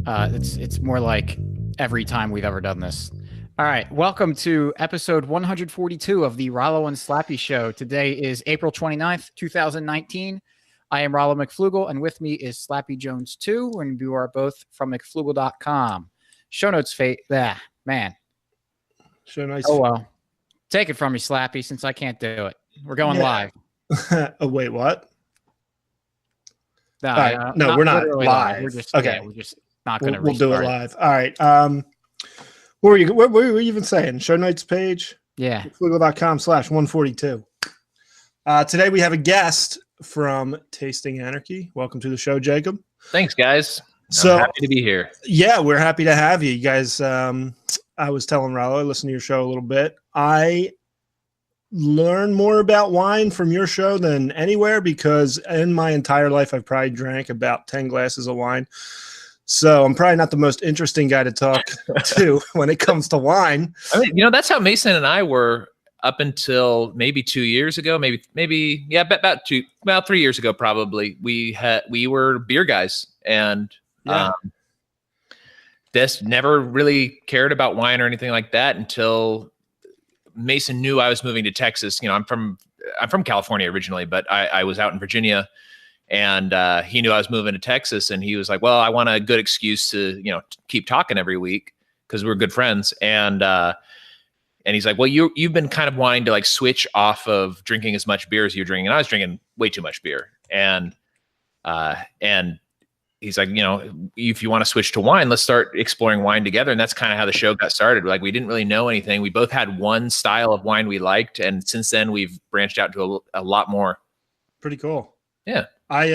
It's more like every time we've ever done this. All right, welcome to episode 142 of the Rollo and Slappy Show. Today is April 29th, 2019. I am Rollo McFlugel, and with me is Slappy Jones 2, and we are both from McFlugel.com. Show notes, man. Show notes. Oh, well. Take it from me, Slappy, since I can't do it. We're going live. Oh, wait, what? No, no, we're not live. We're just, okay. We're just not going to We'll do it live. All right. What were you even saying? Show notes page? Yeah. McFlugel.com/142. Today we have a guest from Tasting Anarchy. Welcome to the show, Jacob. Thanks, guys. I'm happy to be here. Yeah, we're happy to have you. You guys, I was telling Rollo, I listened to your show a little bit. I learn more about wine from your show than anywhere because in my entire life, I've probably drank about 10 glasses of wine. So I'm probably not the most interesting guy to talk to when it comes to wine. I mean, that's how Mason and I were up until maybe 2 years ago, maybe about 3 years ago, probably. We were beer guys, and this never really cared about wine or anything like that until Mason knew I was moving to Texas. I'm from California originally, but I was out in Virginia. And he knew I was moving to Texas, and he was like, well, I want a good excuse to, keep talking every week because we're good friends. And he's like, well, you've been kind of wanting to like switch off of drinking as much beer as you're drinking. And I was drinking way too much beer. And he's like, if you want to switch to wine, let's start exploring wine together. And that's kind of how the show got started. Like, we didn't really know anything. We both had one style of wine we liked. And since then we've branched out to a lot more. Pretty cool. Yeah. I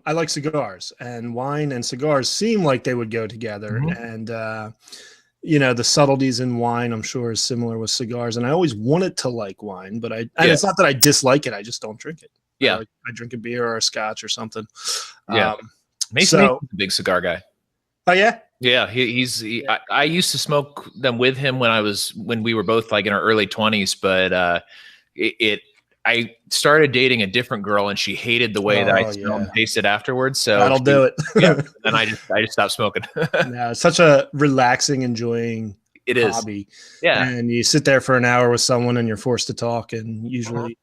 like cigars, and wine and cigars seem like they would go together. Mm-hmm. And, the subtleties in wine, I'm sure, is similar with cigars. And I always wanted to like wine, but it's not that I dislike it. I just don't drink it. Yeah. I drink a beer or a scotch or something. Yeah. Mason's a big cigar guy. Oh yeah. Yeah. I used to smoke them with him when we were both like in our early 20s, but I started dating a different girl, and she hated the way that I smelled and tasted afterwards. So that'll do it. Yeah, and I just stopped smoking. Yeah, it's such a relaxing, enjoying hobby. Yeah, and you sit there for an hour with someone, and you're forced to talk. And usually,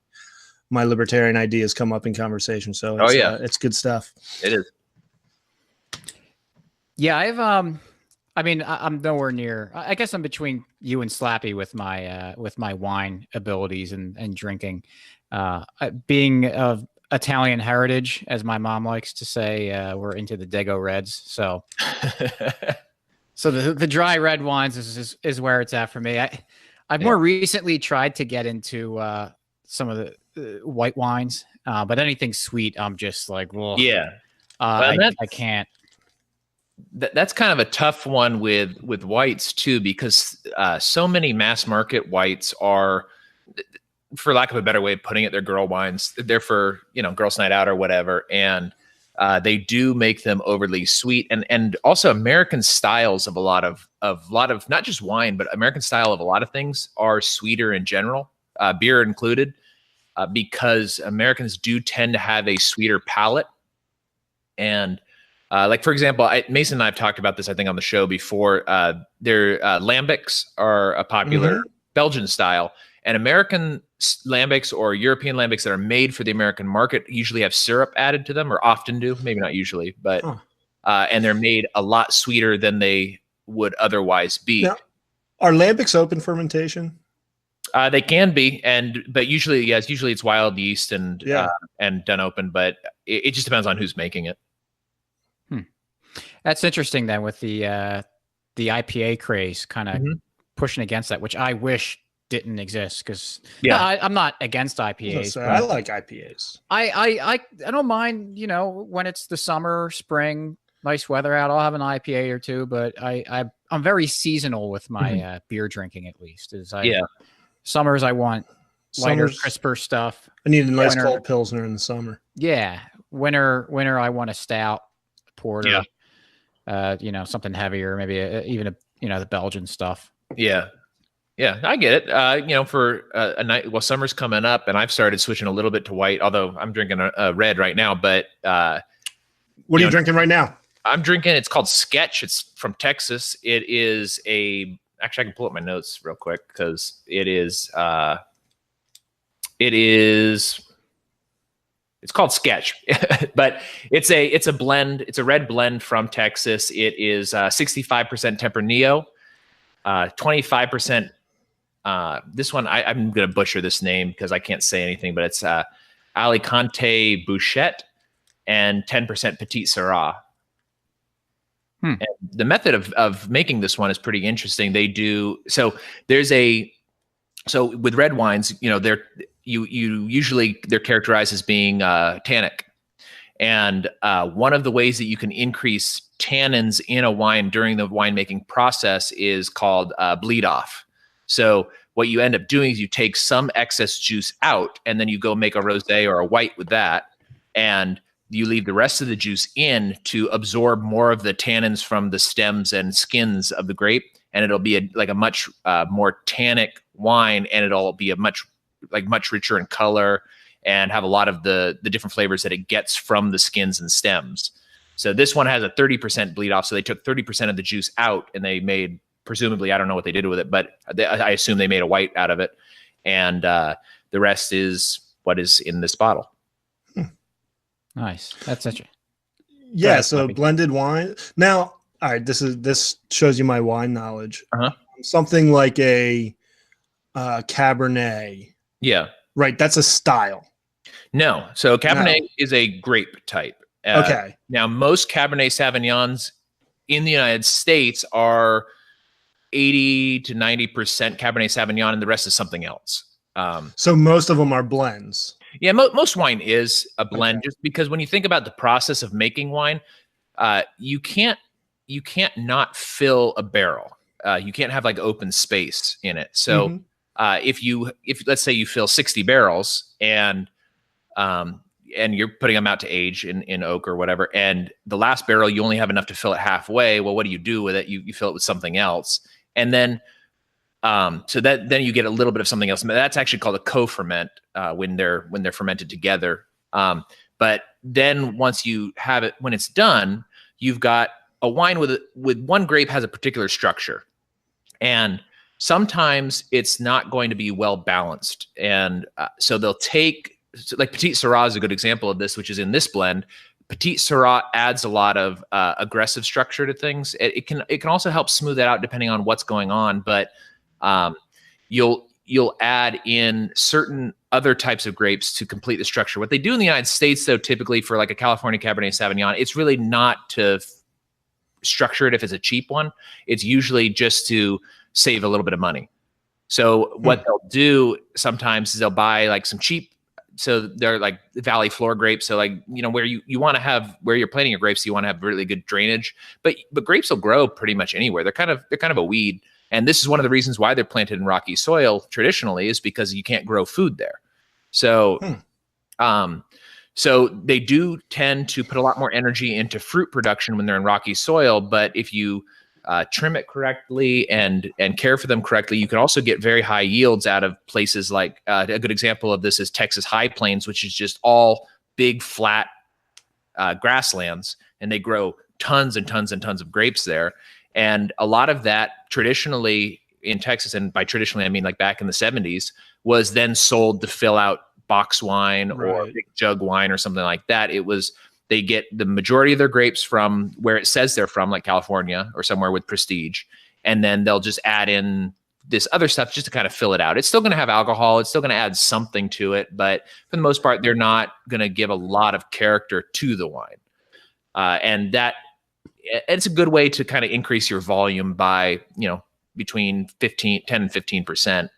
my libertarian ideas come up in conversation. So it's good stuff. It is. Yeah, I'm nowhere near. I guess I'm between you and Slappy with my wine abilities and drinking. Being of Italian heritage, as my mom likes to say, we're into the Dago Reds. So, the dry red wines is where it's at for me. I've more recently tried to get into some of the white wines, but anything sweet, I'm just like, well, I can't. That's kind of a tough one with whites too, because so many mass market whites are, for lack of a better way of putting it, they're girl wines. They're for, girls' night out or whatever. And they do make them overly sweet. And also American styles of a lot of not just wine, but American style of a lot of things are sweeter in general, beer included, because Americans do tend to have a sweeter palate. And like, for example, Mason and I have talked about this, I think, on the show before. Their lambics are a popular Belgian style, and American lambics or European lambics that are made for the American market usually have syrup added to them, or often do, maybe not usually, but and they're made a lot sweeter than they would otherwise be. Now, are lambics open fermentation? They can be, but usually, it's wild yeast and done open, but it just depends on who's making it. That's interesting then, with the IPA craze kind of pushing against that, which I wish didn't exist, because I'm not against IPAs. I like IPAs. I don't mind, when it's the summer, spring, nice weather out, I'll have an IPA or two, but I'm very seasonal with my beer drinking, at least. Summers I want lighter, crisper stuff. I need a nice cold Pilsner in the summer. Yeah. Winter I want a stout, porter. Something heavier, maybe even the Belgian stuff. Yeah, I get it. For a night, summer's coming up, and I've started switching a little bit to white, although I'm drinking a red right now. But what are you drinking right now? I'm drinking. It's called Sketch. It's from Texas. It is actually, I can pull up my notes real quick because it's called Sketch, but it's a blend. It's a red blend from Texas. It is 65% Tempranillo, 25%. This one, I'm going to butcher this name because I can't say anything, but it's Alicante Bouchette and 10% Petite Syrah. And the method of making this one is pretty interesting. They do so with red wines, they're usually they're characterized as being tannic, and one of the ways that you can increase tannins in a wine during the winemaking process is called bleed off. So what you end up doing is you take some excess juice out, and then you go make a rosé or a white with that, and you leave the rest of the juice in to absorb more of the tannins from the stems and skins of the grape, and it'll be a much more tannic wine, and it'll be much richer in color and have a lot of the different flavors that it gets from the skins and stems. So this one has a 30% bleed off. So they took 30% of the juice out, and they made, presumably, I don't know what they did with it, but I assume they made a white out of it, and the rest is what is in this bottle. Nice. That's such a so blended wine. Now, all right, this shows you my wine knowledge. Something like a Cabernet. Yeah. Right. That's a style. No. So Cabernet is a grape type. Okay. Now, most Cabernet Sauvignons in the United States are 80 to 90% Cabernet Sauvignon, and the rest is something else. So most of them are blends. Yeah, most wine is a blend, just because when you think about the process of making wine, you can't not fill a barrel. You can't have like open space in it. So if let's say you fill 60 barrels and you're putting them out to age in oak or whatever, and the last barrel you only have enough to fill it halfway. Well, what do you do with it? You fill it with something else, and then then you get a little bit of something else. That's actually called a co-ferment when they're fermented together. But then once you have it, when it's done, you've got a wine with one grape has a particular structure, and sometimes it's not going to be well balanced. And so they'll take, like Petite Syrah is a good example of this, which is in this blend. Petite Syrah adds a lot of aggressive structure to things. It can also help smooth it out depending on what's going on, but you'll add in certain other types of grapes to complete the structure. What they do in the United States, though, typically for like a California Cabernet Sauvignon, it's really not to structure it if it's a cheap one. It's usually just to save a little bit of money. So what they'll do sometimes is they'll buy like some cheap, so they're like valley floor grapes. So like, where you want to have, where you're planting your grapes, you want to have really good drainage, but grapes will grow pretty much anywhere. They're kind of a weed. And this is one of the reasons why they're planted in rocky soil traditionally, is because you can't grow food there. So, so they do tend to put a lot more energy into fruit production when they're in rocky soil. But if you trim it correctly and care for them correctly, you can also get very high yields out of places like a good example of this is Texas High Plains, which is just all big flat grasslands, and they grow tons and tons and tons of grapes there. And a lot of that traditionally in Texas, and by traditionally I mean like back in the 70s, was then sold to fill out box wine or big jug wine or something like that. They get the majority of their grapes from where it says they're from, like California or somewhere with prestige, and then they'll just add in this other stuff just to kind of fill it out. It's still going to have alcohol. It's still going to add something to it, but for the most part, they're not going to give a lot of character to the wine. And it's a good way to kind of increase your volume by, between 10 and 15%.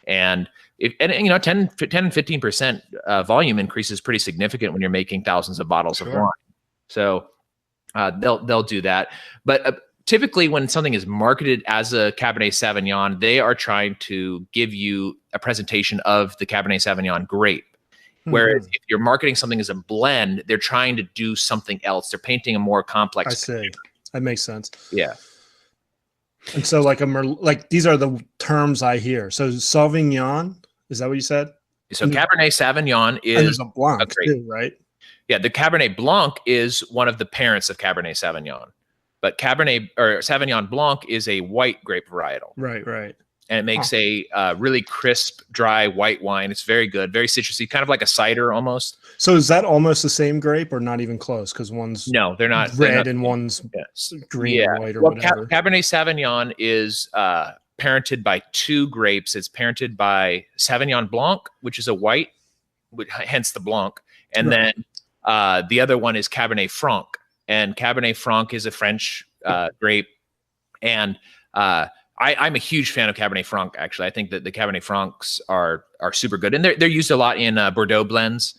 And 10 and 15% volume increase is pretty significant when you're making thousands of bottles of wine. So they'll do that. But typically when something is marketed as a Cabernet Sauvignon, they are trying to give you a presentation of the Cabernet Sauvignon grape. Whereas if you're marketing something as a blend, they're trying to do something else. They're painting a more complex. I see. That makes sense. Yeah. And so like these are the terms I hear. So Sauvignon, is that what you said? So Cabernet Sauvignon is and there's a Blanc too, right? Yeah, the Cabernet Blanc is one of the parents of Cabernet Sauvignon, but Cabernet or Sauvignon Blanc is a white grape varietal. Right, right. And it makes a really crisp, dry white wine. It's very good, very citrusy, kind of like a cider almost. So is that almost the same grape or not even close? Because one's No, they're not red and one's green or white or whatever. Cabernet Sauvignon is parented by two grapes. It's parented by Sauvignon Blanc, which is a white, hence the Blanc. And then the other one is Cabernet Franc. And Cabernet Franc is a French grape. And I'm a huge fan of Cabernet Franc, actually. I think that the Cabernet Francs are super good. And they're used a lot in Bordeaux blends.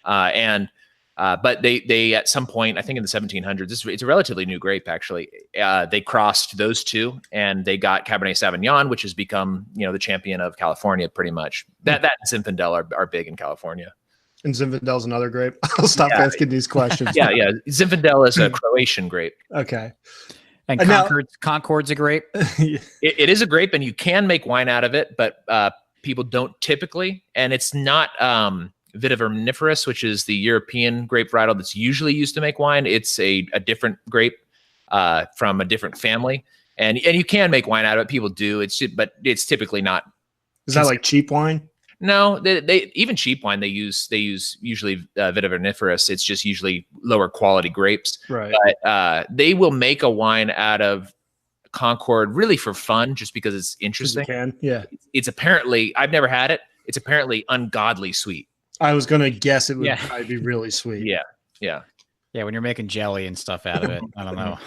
But they at some point, I think in the 1700s, it's a relatively new grape, actually. They crossed those two and they got Cabernet Sauvignon, which has become, the champion of California pretty much. That and Zinfandel are big in California. And Zinfandel's another grape. I'll stop asking these questions. Yeah. Zinfandel is a Croatian grape. Okay. And Concord's a grape. It is a grape, and you can make wine out of it, but people don't typically. And it's not vitiviníferous, which is the European grape varietal that's usually used to make wine. It's a different grape from a different family, and you can make wine out of it. People do. But it's typically not. Is that like cheap wine? No, they even cheap wine they use usually vitiviníferous. It's just usually lower quality grapes. Right. But they will make a wine out of Concord really for fun, just because it's interesting. You can. Yeah. It's apparently, I've never had it. It's apparently ungodly sweet. I was gonna guess it would probably be really sweet. Yeah. When you're making jelly and stuff out of it, I don't know.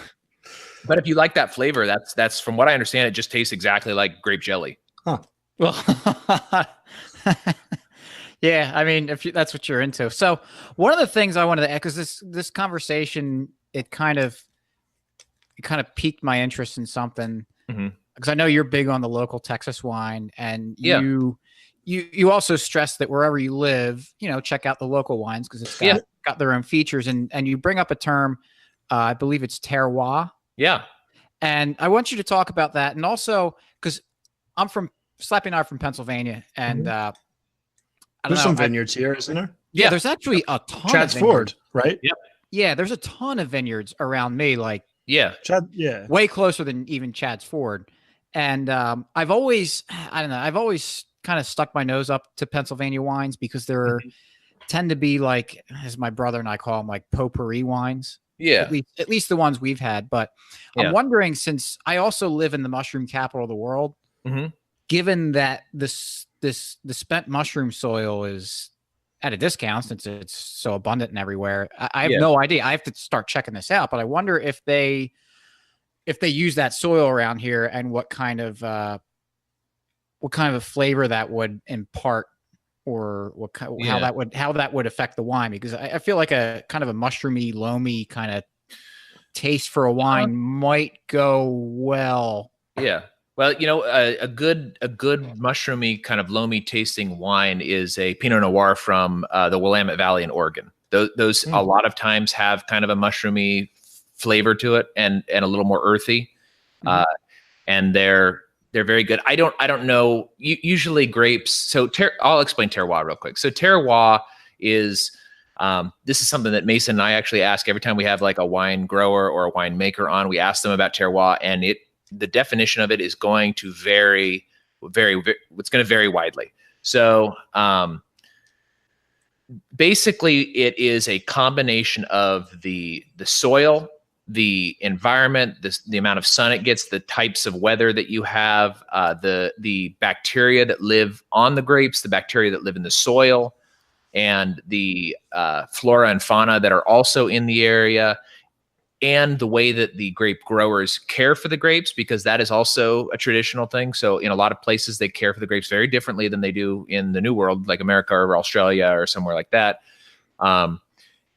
But if you like that flavor, that's from what I understand, it just tastes exactly like grape jelly. Huh. Well. Yeah, I mean, if that's what you're into. So one of the things I wanted to echo, because this conversation, it kind of piqued my interest in something, because I know you're big on the local Texas wine, and you also stress that wherever you live, check out the local wines because it's got their own features, and you bring up a term, I believe it's terroir. Yeah, and I want you to talk about that, and also because Slappy and I are from Pennsylvania, and there's some vineyards here, isn't there? Yeah, there's actually a ton. Chad's of Ford, right? Yep. Yeah, there's a ton of vineyards around me, Chad, way closer than even Chad's Ford. And I've always kind of stuck my nose up to Pennsylvania wines because there tend to be as my brother and I call them, potpourri wines. Yeah. At least the ones we've had. But I'm wondering, since I also live in the mushroom capital of the world, given that the spent mushroom soil is at a discount since it's so abundant and everywhere, I have no idea. I have to start checking this out, but I wonder if they use that soil around here and what kind of a flavor that would impart, or how that would affect the wine, because I feel like a kind of a mushroomy, loamy kind of taste for a wine might go well. Yeah. Well, a good mushroomy kind of loamy tasting wine is a Pinot Noir from the Willamette Valley in Oregon. Those a lot of times have kind of a mushroomy flavor to it and a little more earthy, and they're very good. I don't know. Usually grapes. So I'll explain terroir real quick. So terroir is this is something that Mason and I actually ask every time we have a wine grower or a wine maker on. We ask them about terroir, and the definition of it is going to vary, it's going to vary widely. So basically it is a combination of the soil, the environment, the amount of sun it gets, the types of weather that you have, the bacteria that live on the grapes, the bacteria that live in the soil, and the flora and fauna that are also in the area, and the way that the grape growers care for the grapes, because that is also a traditional thing. So in a lot of places, they care for the grapes very differently than they do in the New World, like America or Australia or somewhere like that.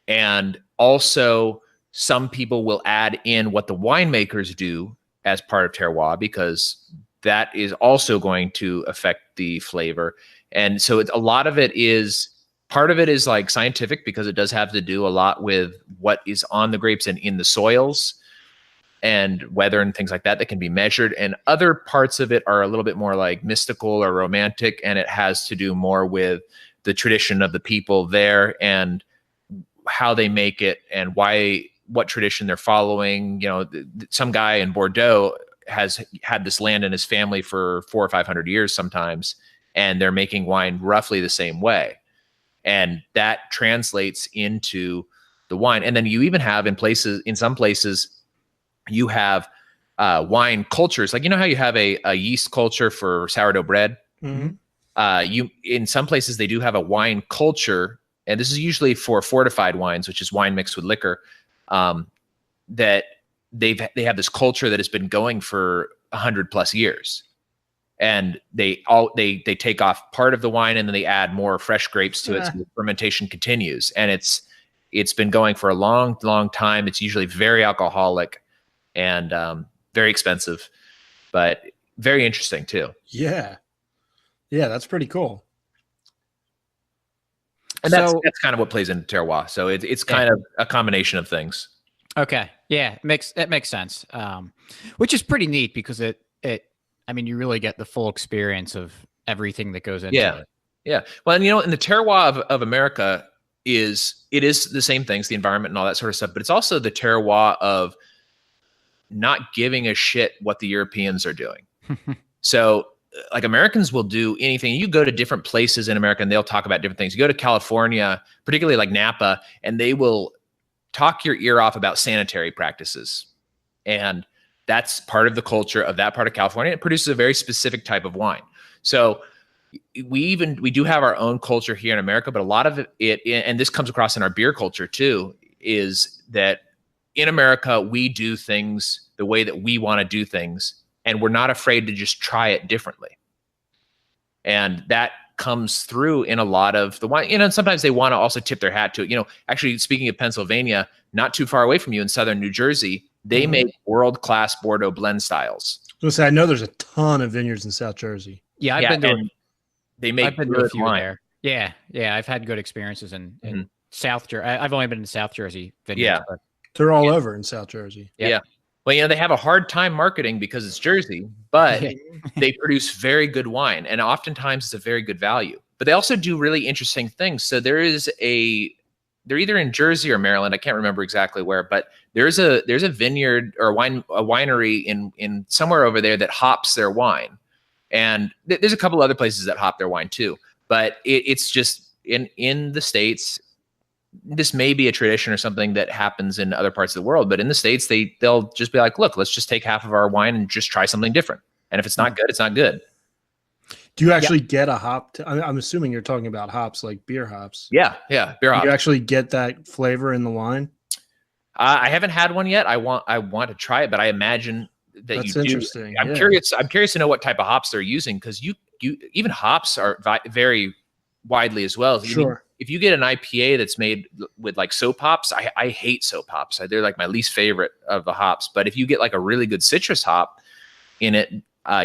And also, some people will add in what the winemakers do as part of terroir, because that is also going to affect the flavor. And so a lot of it is, part of it is scientific, because it does have to do a lot with what is on the grapes and in the soils and weather and things like that can be measured. And other parts of it are a little bit more mystical or romantic, and it has to do more with the tradition of the people there and how they make it and what tradition they're following. Some guy in Bordeaux has had this land in his family for 400 or 500 years sometimes, and they're making wine roughly the same way. And that translates into the wine. And then you even have in some places, you have wine cultures. Like, how you have a yeast culture for sourdough bread. Mm-hmm. In some places they do have a wine culture, and this is usually for fortified wines, which is wine mixed with liquor. That they have this culture that has been going for 100+ years, and they take off part of the wine and then they add more fresh grapes to it, so the fermentation continues, and it's been going for a long time. It's usually very alcoholic and very expensive, but very interesting too. Yeah, that's pretty cool. And that's kind of what plays into terroir. So it's kind of a combination of things. Okay. Yeah. It makes sense. Which is pretty neat because you really get the full experience of everything that goes into it. Yeah. Well, and in the terroir of America it is the same things, the environment and all that sort of stuff, but it's also the terroir of not giving a shit what the Europeans are doing. So like Americans will do anything. You go to different places in America and they'll talk about different things. You go to California, particularly like Napa, and they will talk your ear off about sanitary practices. And that's part of the culture of that part of California. It produces a very specific type of wine. So we do have our own culture here in America, but a lot of it, and this comes across in our beer culture too, is that in America, we do things the way that we want to do things, and we're not afraid to just try it differently. And that comes through in a lot of the wine. And sometimes they want to also tip their hat to it. Actually, speaking of Pennsylvania, not too far away from you in southern New Jersey, they make world-class Bordeaux blend styles. I know there's a ton of vineyards in South Jersey. Yeah, I've been to a few wine there. Yeah, I've had good experiences in South Jersey. I've only been in South Jersey vineyards. Yeah, they're all over in South Jersey. Yeah. Well, they have a hard time marketing because it's Jersey, but they produce very good wine, and oftentimes it's a very good value. But they also do really interesting things. So they're either in Jersey or Maryland, I can't remember exactly where, but there's a vineyard or a winery in somewhere over there that hops their wine. And there's a couple other places that hop their wine too, but it's just in the States. This may be a tradition or something that happens in other parts of the world, but in the States, they'll just be like, look, let's just take half of our wine and just try something different. And if it's not good, it's not good. Do you actually get a hop? I'm assuming you're talking about hops, like beer hops. Yeah, beer hops. Do you actually get that flavor in the wine? I haven't had one yet. I want to try it, but I imagine that That's you do. Interesting. I'm curious. I'm curious to know what type of hops they're using, because you even hops are very widely as well. Sure. If you get an IPA that's made with like soap hops, I hate soap hops. They're like my least favorite of the hops. But if you get like a really good citrus hop in it,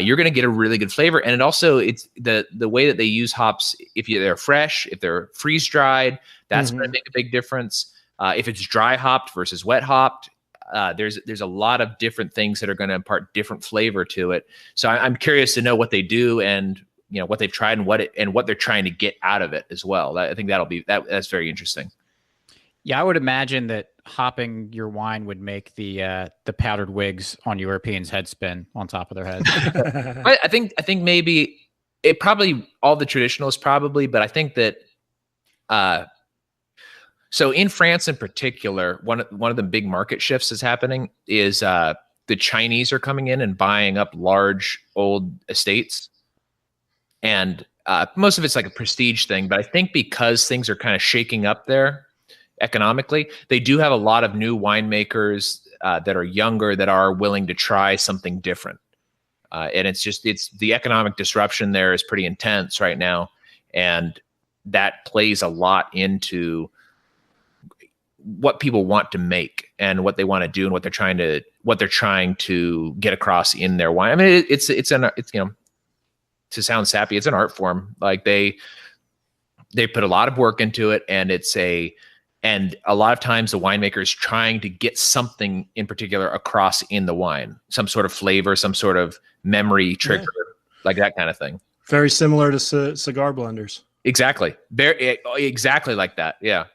you're going to get a really good flavor. And it also, it's the way that they use hops. If they're fresh, if they're freeze dried, that's going to make a big difference. If it's dry hopped versus wet hopped, there's a lot of different things that are going to impart different flavor to it. So I'm curious to know what they do and what they've tried and what they're trying to get out of it as well. I think that's very interesting. Yeah, I would imagine that hopping your wine would make the powdered wigs on Europeans' head spin on top of their heads. I think maybe it probably all the traditionalists probably, but I think that so in France in particular, one of the big market shifts is happening is the Chinese are coming in and buying up large old estates. And most of it's like a prestige thing, but I think because things are kind of shaking up there economically, they do have a lot of new winemakers that are younger that are willing to try something different. And it's the economic disruption there is pretty intense right now. And that plays a lot into what people want to make and what they want to do and what they're trying to get across in their wine. I mean, it's to sound sappy, it's an art form. Like they put a lot of work into it, and and a lot of times the winemaker is trying to get something in particular across in the wine, some sort of flavor, some sort of memory trigger, like that kind of thing. Very similar to cigar blenders. Exactly. Exactly like that. Yeah.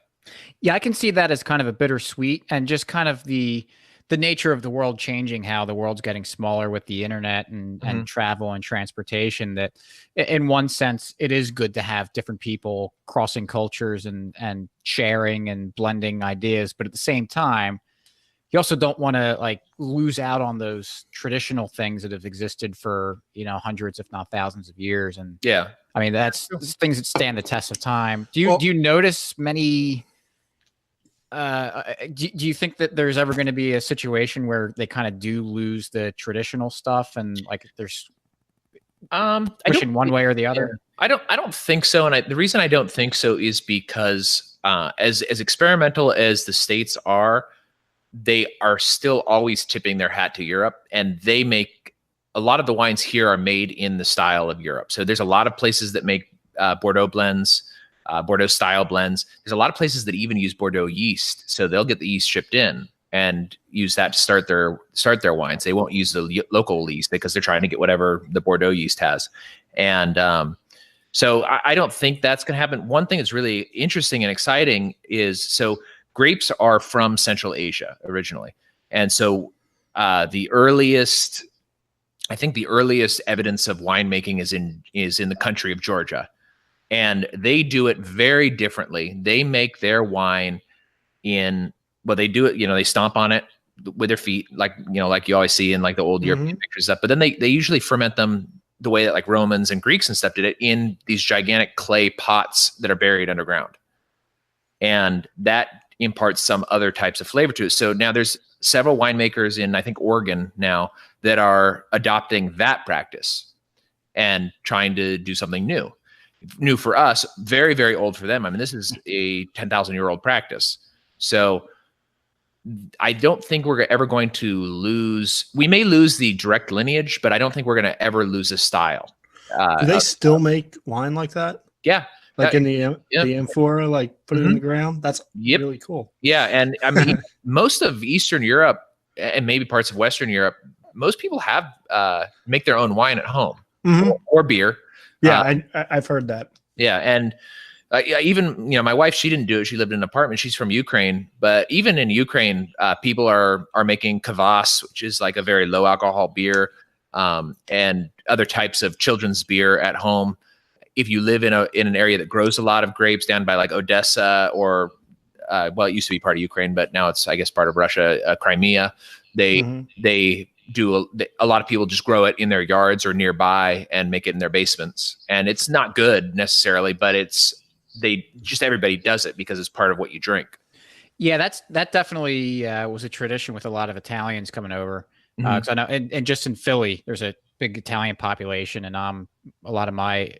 Yeah, I can see that as kind of a bittersweet, and just kind of the nature of the world changing, how the world's getting smaller with the internet and travel and transportation. That in one sense, it is good to have different people crossing cultures and sharing and blending ideas. But at the same time, you also don't want to like lose out on those traditional things that have existed for, hundreds, if not thousands of years. And Yeah. I mean, that's things that stand the test of time. Do you notice many, do you think that there's ever going to be a situation where they kind of do lose the traditional stuff and like there's pushing one way or the other? I don't think so. And the reason I don't think so is because as experimental as the States are, they are still always tipping their hat to Europe, and they make a lot of the wines here are made in the style of Europe. So there's a lot of places that make Bordeaux blends, Bordeaux style blends. There's a lot of places that even use Bordeaux yeast. So they'll get the yeast shipped in and use that to start their wines. They won't use the local yeast because they're trying to get whatever the Bordeaux yeast has. And so I don't think that's going to happen. One thing that's really interesting and exciting is, so grapes are from Central Asia originally. And so the earliest evidence of winemaking is in the country of Georgia. And they do it very differently. They make their wine they do it, they stomp on it with their feet, like you always see in like the old European pictures stuff. But then they usually ferment them the way that like Romans and Greeks and stuff did it, in these gigantic clay pots that are buried underground. And that imparts some other types of flavor to it. So now there's several winemakers in, I think, Oregon now that are adopting that practice and trying to do something new. New for us, very, very old for them. I mean, this is a 10,000-year-old practice. So I don't think we're ever going to lose. We may lose the direct lineage, but I don't think we're going to ever lose a style. Do they still make wine like that? Yeah. Like in the amphora, like put it in the ground? That's really cool. Yeah. And I mean, most of Eastern Europe and maybe parts of Western Europe, most people have make their own wine at home or beer. Yeah, I've heard that. Yeah. And even, my wife, she didn't do it. She lived in an apartment. She's from Ukraine. But even in Ukraine, people are making kvass, which is like a very low alcohol beer, and other types of children's beer at home. If you live in an area that grows a lot of grapes down by like Odessa or, it used to be part of Ukraine, but now it's, I guess, part of Russia, Crimea. They do a lot of people just grow it in their yards or nearby and make it in their basements. And it's not good necessarily, but everybody does it because it's part of what you drink. Yeah, that definitely was a tradition with a lot of Italians coming over. Because I know, and just in Philly, there's a big Italian population, and a lot of my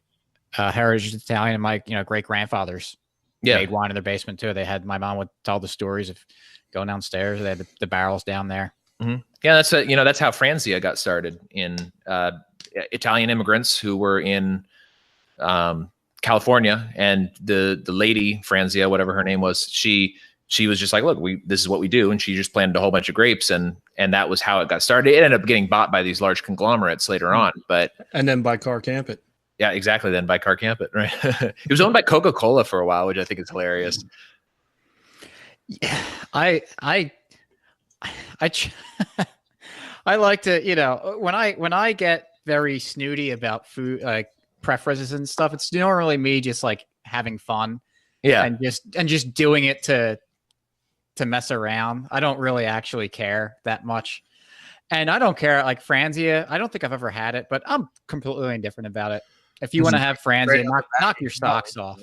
heritage is Italian, and my great grandfathers made wine in their basement too. My mom would tell the stories of going downstairs. They had the barrels down there. Yeah, that's how Franzia got started, in Italian immigrants who were in California, and the lady Franzia, whatever her name was, she was just like, look, this is what we do, and she just planted a whole bunch of grapes, and that was how it got started. It ended up getting bought by these large conglomerates later on, and then by Car Campit. Yeah, exactly. Then by Car Campit, right? It was owned by Coca-Cola for a while, which I think is hilarious. Yeah, I like to, when I get very snooty about food, like preferences and stuff, it's normally me just like having fun. Yeah. And just doing it to mess around. I don't really actually care that much. And I don't care, like Franzia, I don't think I've ever had it, but I'm completely indifferent about it. If you want to have Franzia, knock your socks off.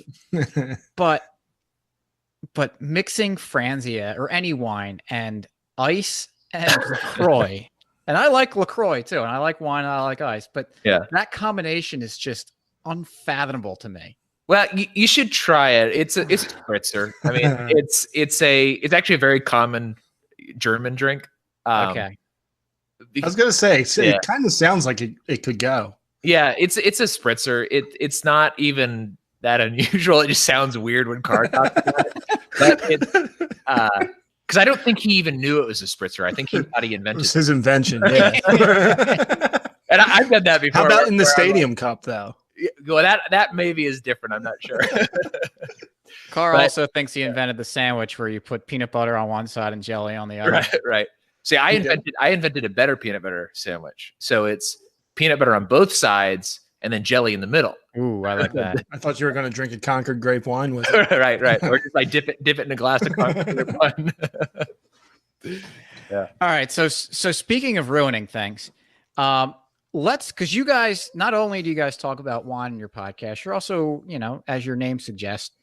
But mixing Franzia or any wine and ice and LaCroix, and I like LaCroix too, and I like wine, and I like ice, but that combination is just unfathomable to me. Well, you should try it. It's a spritzer. I mean, it's actually a very common German drink. Okay. I was gonna say, it kind of sounds like it could go. Yeah, it's a spritzer. It's not even that unusual. It just sounds weird when Carr talks about it. But because I don't think he even knew it was a spritzer. I think he thought he invented it. It was his invention. Yeah. And I've done that before. How about in the Stadium Cup though? Well, that maybe is different. I'm not sure. Carr But- also thinks he invented the sandwich where you put peanut butter on one side and jelly on the other. Right. See, I invented a better peanut butter sandwich. So it's peanut butter on both sides and then jelly in the middle. Ooh, I like that. I thought you were going to drink a Concord grape wine with it. right. Or just like dip it in a glass of Concord wine. All right. So speaking of ruining things, because you guys, not only do you guys talk about wine in your podcast, you're also, as your name suggests,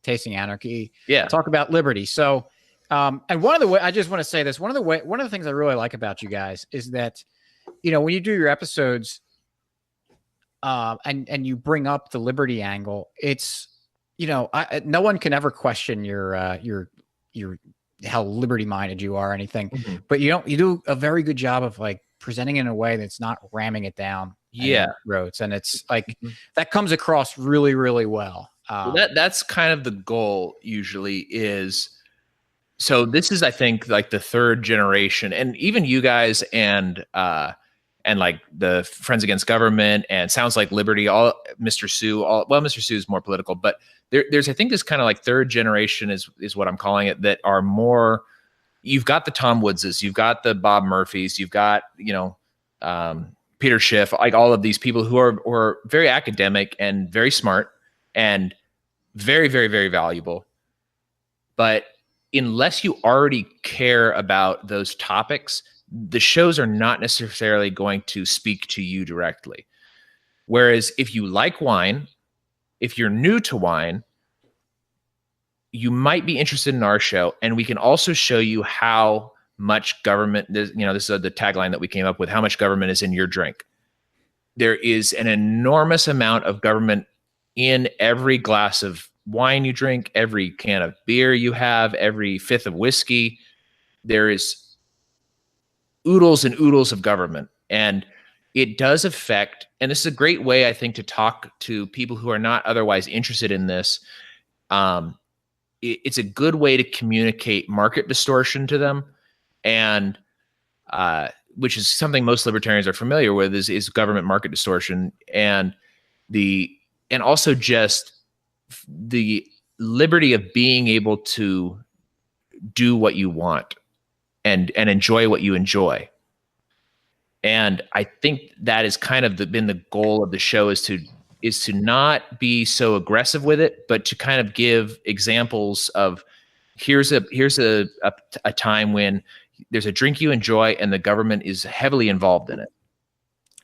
Tasting Anarchy. Yeah. Talk about liberty. So, and one of the way I just want to say this, one of the things I really like about you guys is that, when you do your episodes, and you bring up the liberty angle, it's, no one can ever question your how liberty minded you are or anything, but you do a very good job of like presenting it in a way that's not ramming it down roads, and it's like that comes across really, really well. That's kind of the goal usually is. So this is, I think, like the third generation, and even you guys and like the Friends Against Government and Sounds Like Liberty, all Mr. Sue, Mr. Sue is more political, but there's I think this kind of like third generation is what I'm calling it, that are more. You've got the Tom Woodses, you've got the Bob Murphys, you've got Peter Schiff, like all of these people who are very academic and very smart and very, very, very valuable. But unless you already care about those topics, the shows are not necessarily going to speak to you directly. Whereas if you like wine, if you're new to wine, you might be interested in our show, and we can also show you how much government, this is the tagline that we came up with, how much government is in your drink. There is an enormous amount of government in every glass of wine you drink, every can of beer you have, every fifth of whiskey. There is oodles and oodles of government, and it does affect, and this is a great way, I think, to talk to people who are not otherwise interested in this. It's a good way to communicate market distortion to them, and which is something most libertarians are familiar with, is government market distortion, and also just the liberty of being able to do what you want and enjoy what you enjoy. And I think that is kind of been the goal of the show, is to not be so aggressive with it, but to kind of give examples of here's a time when there's a drink you enjoy and the government is heavily involved in it.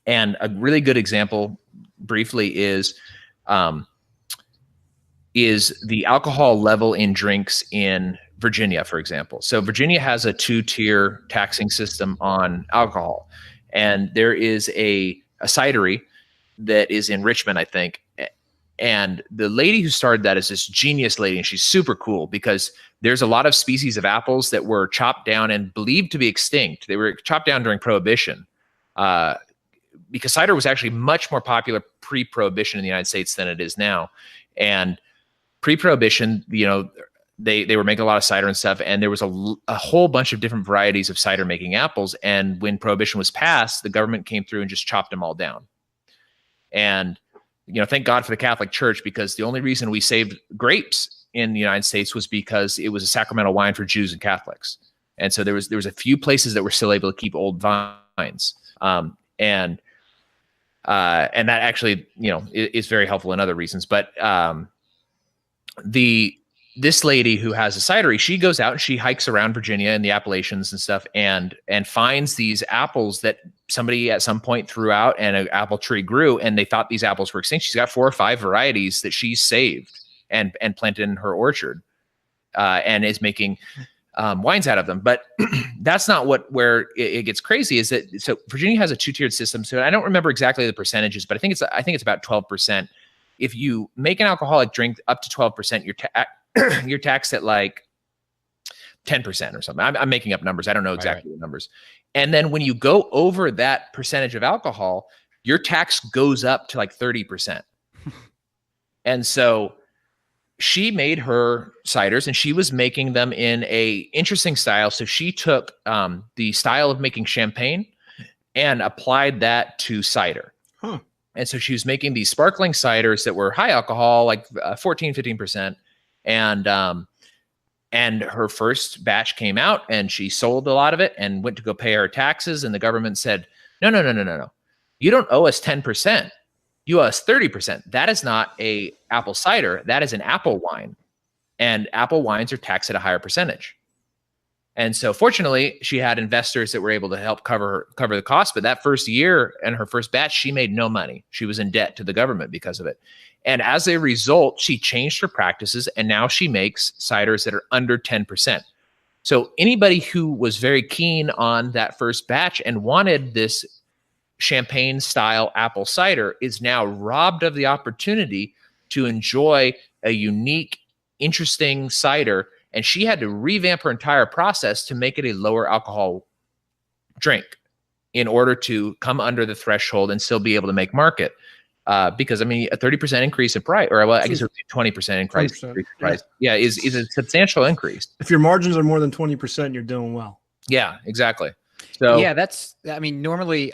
And a really good example, briefly, is the alcohol level in drinks in Virginia, for example. So Virginia has a 2-tier taxing system on alcohol. And there is a cidery that is in Richmond, I think. And the lady who started that is this genius lady, and she's super cool because there's a lot of species of apples that were chopped down and believed to be extinct. They were chopped down during Prohibition, because cider was actually much more popular pre-Prohibition in the United States than it is now. And pre-Prohibition, they were making a lot of cider and stuff, and there was a whole bunch of different varieties of cider making apples. And when Prohibition was passed, the government came through and just chopped them all down. And thank God for the Catholic Church, because the only reason we saved grapes in the United States was because it was a sacramental wine for Jews and Catholics. And so there was a few places that were still able to keep old vines. And that actually, is very helpful in other reasons. But this lady who has a cidery, she goes out and she hikes around Virginia and the Appalachians and stuff, and finds these apples that somebody at some point threw out, and an apple tree grew, and they thought these apples were extinct. She's got 4 or 5 varieties that she saved and planted in her orchard, and is making wines out of them. But that's not where it gets crazy. Is that so? Virginia has a 2-tiered system. So I don't remember exactly the percentages, but I think it's about 12%. If you make an alcoholic drink up to 12%, you're taxed at like 10% or something. I'm making up numbers. I don't know exactly the numbers. And then when you go over that percentage of alcohol, your tax goes up to like 30%. And so she made her ciders, and she was making them in a interesting style. So she took the style of making champagne and applied that to cider. And so she was making these sparkling ciders that were high alcohol, like 14, 15%. And her first batch came out, and she sold a lot of it and went to go pay her taxes. And the government said, no. You don't owe us 10%. You owe us 30%. That is not a apple cider. That is an apple wine. And apple wines are taxed at a higher percentage. And so fortunately, she had investors that were able to help cover the cost. But that first year and her first batch, she made no money. She was in debt to the government because of it. And as a result, she changed her practices, and now she makes ciders that are under 10%. So anybody who was very keen on that first batch and wanted this champagne style apple cider is now robbed of the opportunity to enjoy a unique, interesting cider. And she had to revamp her entire process to make it a lower alcohol drink in order to come under the threshold and still be able to make market. Because I mean, a 30% increase in price, or well, I guess it would be 20% increase. 20%, yeah, is a substantial increase. If your margins are more than 20%, you're doing well. Yeah, exactly. So yeah, I mean, normally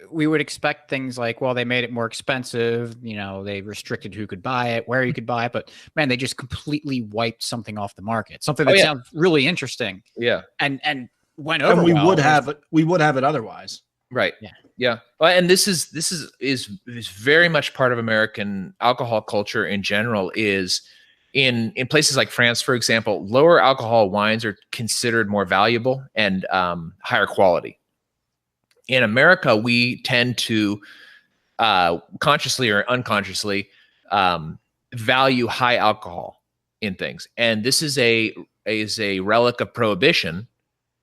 we would expect things like, well, they made it more expensive. You know, they restricted who could buy it, where you could buy it. But man, they just completely wiped something off the market. Something that sounds really interesting. Yeah, and went over. And we would have it. We would have it otherwise. Right. Yeah. Well, and this is very much part of American alcohol culture in general. Is in places like France, for example, lower alcohol wines are considered more valuable and higher quality. In America, we tend to consciously or unconsciously value high alcohol in things, and this is a relic of Prohibition,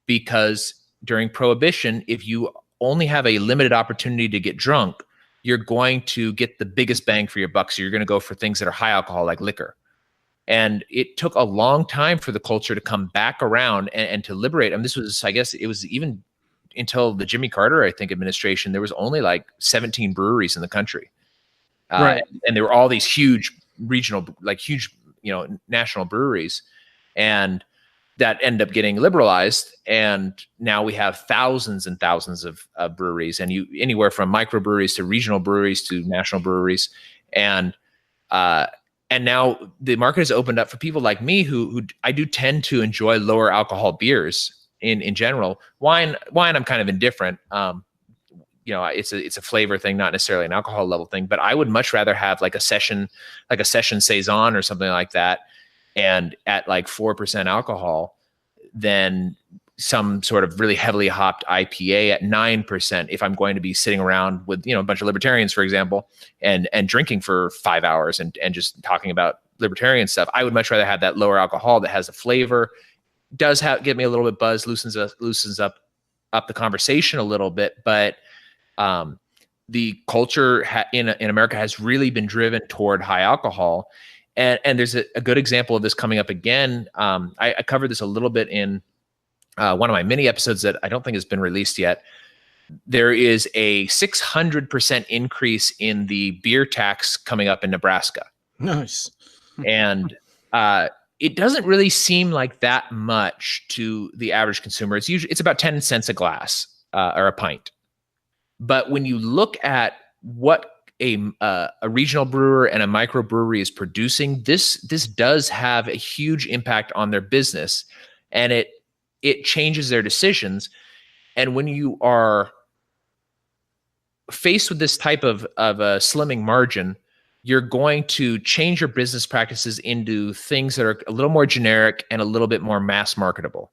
because during Prohibition, if you only have a limited opportunity to get drunk, you're going to get the biggest bang for your buck. So you're going to go for things that are high alcohol, like liquor. And it took a long time for the culture to come back around and to liberate. And this was, I guess, it was even until the Jimmy Carter, I think, administration, there was only like 17 breweries in the country. Right. And there were all these huge regional, like huge, national breweries. And that end up getting liberalized, and now we have thousands and thousands of breweries, and anywhere from microbreweries to regional breweries to national breweries, and now the market has opened up for people like me who I do tend to enjoy lower alcohol beers in general. Wine I'm kind of indifferent. It's a flavor thing, not necessarily an alcohol level thing, but I would much rather have like a session saison or something like that, and at like 4% alcohol, than some sort of really heavily hopped IPA at 9%. If I'm going to be sitting around with, a bunch of libertarians, for example, and drinking for 5 hours and just talking about libertarian stuff, I would much rather have that lower alcohol that has a flavor, does get me a little bit buzzed, loosens up the conversation a little bit. But the culture in America has really been driven toward high alcohol. And there's a good example of this coming up again. I covered this a little bit in one of my mini episodes that I don't think has been released yet. There is a 600% increase in the beer tax coming up in Nebraska. Nice. And it doesn't really seem like that much to the average consumer. It's about 10 cents a glass or a pint. But when you look at what a regional brewer and a microbrewery is producing, this does have a huge impact on their business, and it changes their decisions. And when you are faced with this type of a slimming margin, you're going to change your business practices into things that are a little more generic and a little bit more mass marketable.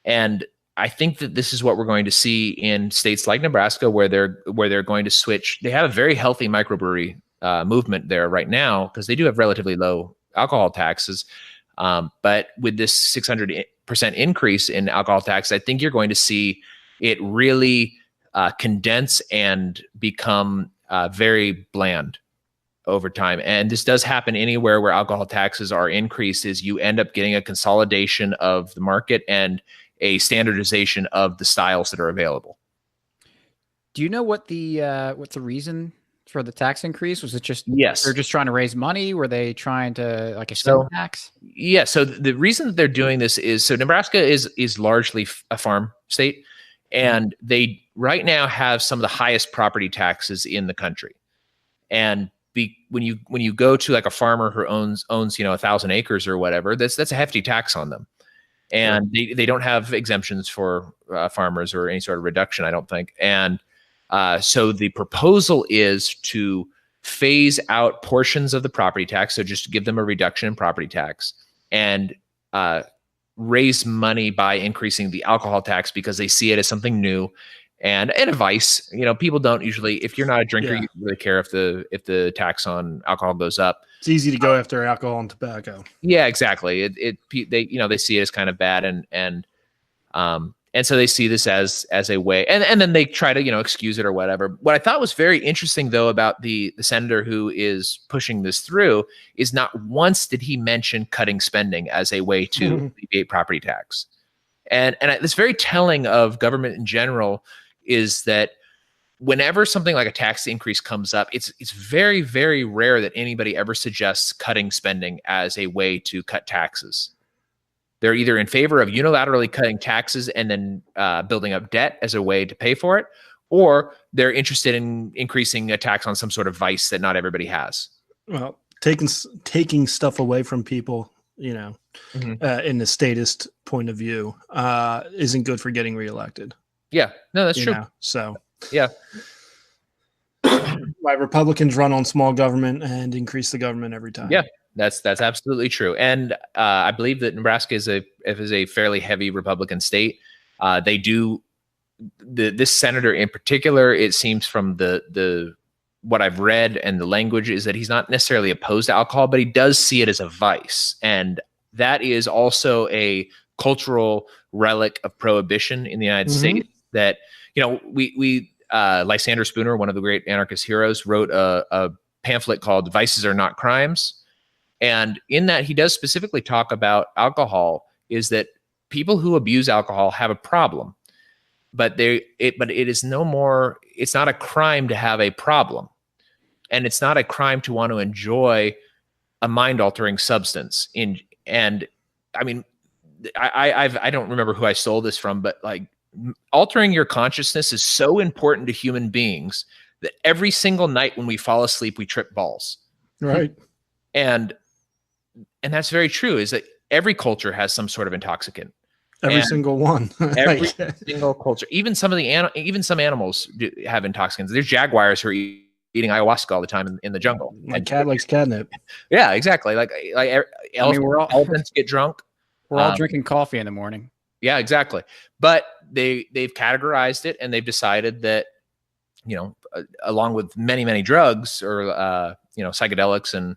And I think that this is what we're going to see in states like Nebraska, where they're going to switch. They have a very healthy microbrewery movement there right now, because they do have relatively low alcohol taxes. But with this 600% increase in alcohol tax, I think you're going to see it really condense and become very bland over time. And this does happen anywhere where alcohol taxes are increased, is you end up getting a consolidation of the market and a standardization of the styles that are available. Do you know what the reason for the tax increase was? It just, yes, they're just trying to raise money? Were they trying to like a stem tax? Yeah. So the reason that they're doing this is, so Nebraska is largely a farm state, and they right now have some of the highest property taxes in the country. And when you go to like a farmer who owns 1,000 acres or whatever, that's a hefty tax on them, and they don't have exemptions for farmers or any sort of reduction, I don't think. And so the proposal is to phase out portions of the property tax, so just give them a reduction in property tax, and raise money by increasing the alcohol tax because they see it as something new and a vice. People don't usually, if you're not a drinker, you don't really care if the tax on alcohol goes up. It's easy to go after alcohol and tobacco. Yeah, exactly. They see it as kind of bad, and so they see this as a way, and then they try to excuse it or whatever. What I thought was very interesting though about the senator who is pushing this through is not once did he mention cutting spending as a way to alleviate property tax, and it's very telling of government in general is that whenever something like a tax increase comes up, it's very, very rare that anybody ever suggests cutting spending as a way to cut taxes. They're either in favor of unilaterally cutting taxes and then building up debt as a way to pay for it, or they're interested in increasing a tax on some sort of vice that not everybody has. Well, taking stuff away from people, in the statist point of view, isn't good for getting reelected. Yeah, no, that's true. So yeah. Why Republicans run on small government and increase the government every time. Yeah. That's absolutely true, and I believe that Nebraska is a fairly heavy Republican state. They do this senator in particular. It seems from the what I've read and the language is that he's not necessarily opposed to alcohol, but he does see it as a vice, and that is also a cultural relic of prohibition in the United States. That we Lysander Spooner, one of the great anarchist heroes, wrote a pamphlet called "Vices Are Not Crimes." And in that, he does specifically talk about alcohol, is that people who abuse alcohol have a problem, but it is no more, it's not a crime to have a problem. And it's not a crime to want to enjoy a mind-altering substance. I don't remember who I stole this from, but like altering your consciousness is so important to human beings that every single night when we fall asleep, we trip balls. Right. And that's very true, is that every culture has some sort of intoxicant. Every single one. Every single culture. Even some animals have intoxicants. There's jaguars who are eating ayahuasca all the time in the jungle. My cat likes catnip. Yeah, exactly. Elephants get drunk. We're all drinking coffee in the morning. Yeah, exactly. But they've categorized it, and they've decided that, along with many, many drugs or psychedelics and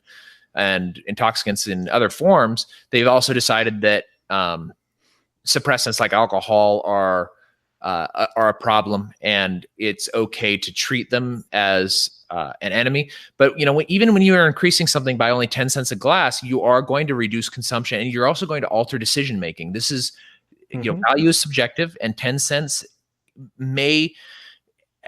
intoxicants in other forms, they've also decided that suppressants like alcohol are a problem, and it's okay to treat them as an enemy. But even when you are increasing something by only 10 cents a glass, you are going to reduce consumption, and you're also going to alter decision making. This is value is subjective, and 10 cents may.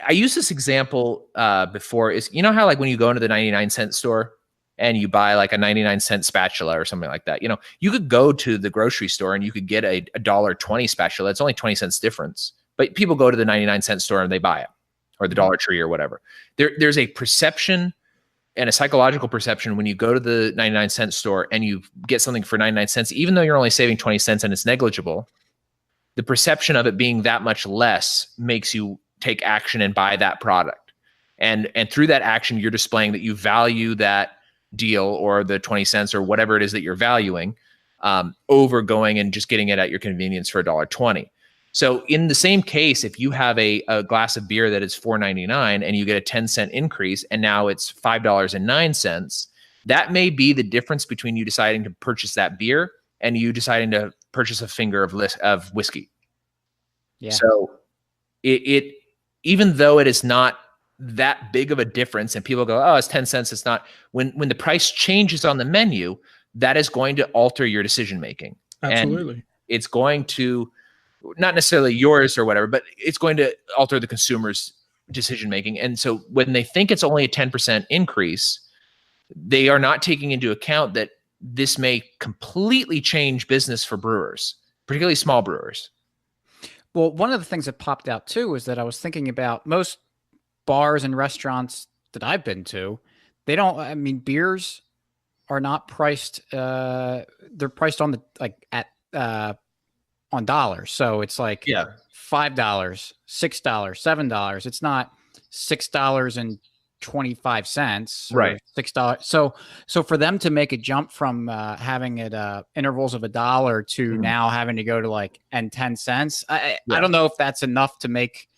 I use this example before. Is how like when you go into the 99-cent store and you buy like a 99-cent spatula or something like that, you could go to the grocery store and you could get a $1.20 spatula. It's only 20 cents difference, but people go to the 99-cent store and they buy it, or the Dollar Tree or whatever. There's a perception and a psychological perception when you go to the 99-cent store and you get something for 99 cents, even though you're only saving 20 cents and it's negligible, the perception of it being that much less makes you take action and buy that product. And through that action, you're displaying that you value that deal or the 20 cents or whatever it is that you're valuing over going and just getting it at your convenience for $1.20. So in the same case, if you have a glass of beer that is $4.99 and you get a 10-cent increase and now it's $5.09, that may be the difference between you deciding to purchase that beer and you deciding to purchase a finger of whiskey. Yeah. So it even though it is not that big of a difference and people go, oh, it's 10 cents. It's not. When the price changes on the menu, that is going to alter your decision making. Absolutely. And it's going to, not necessarily yours or whatever, but it's going to alter the consumer's decision making. And so when they think it's only a 10% increase, they are not taking into account that this may completely change business for brewers, particularly small brewers. Well, one of the things that popped out too is that I was thinking about most bars and restaurants that I've been to, they don't. I mean, beers are not priced. They're priced on the at on dollars. So it's like Yeah. $5, $6, $7. It's not $6.25 or Right. $6. So for them to make a jump from having it intervals of $1 to now having to go to like 10 cents, I don't know if that's enough to make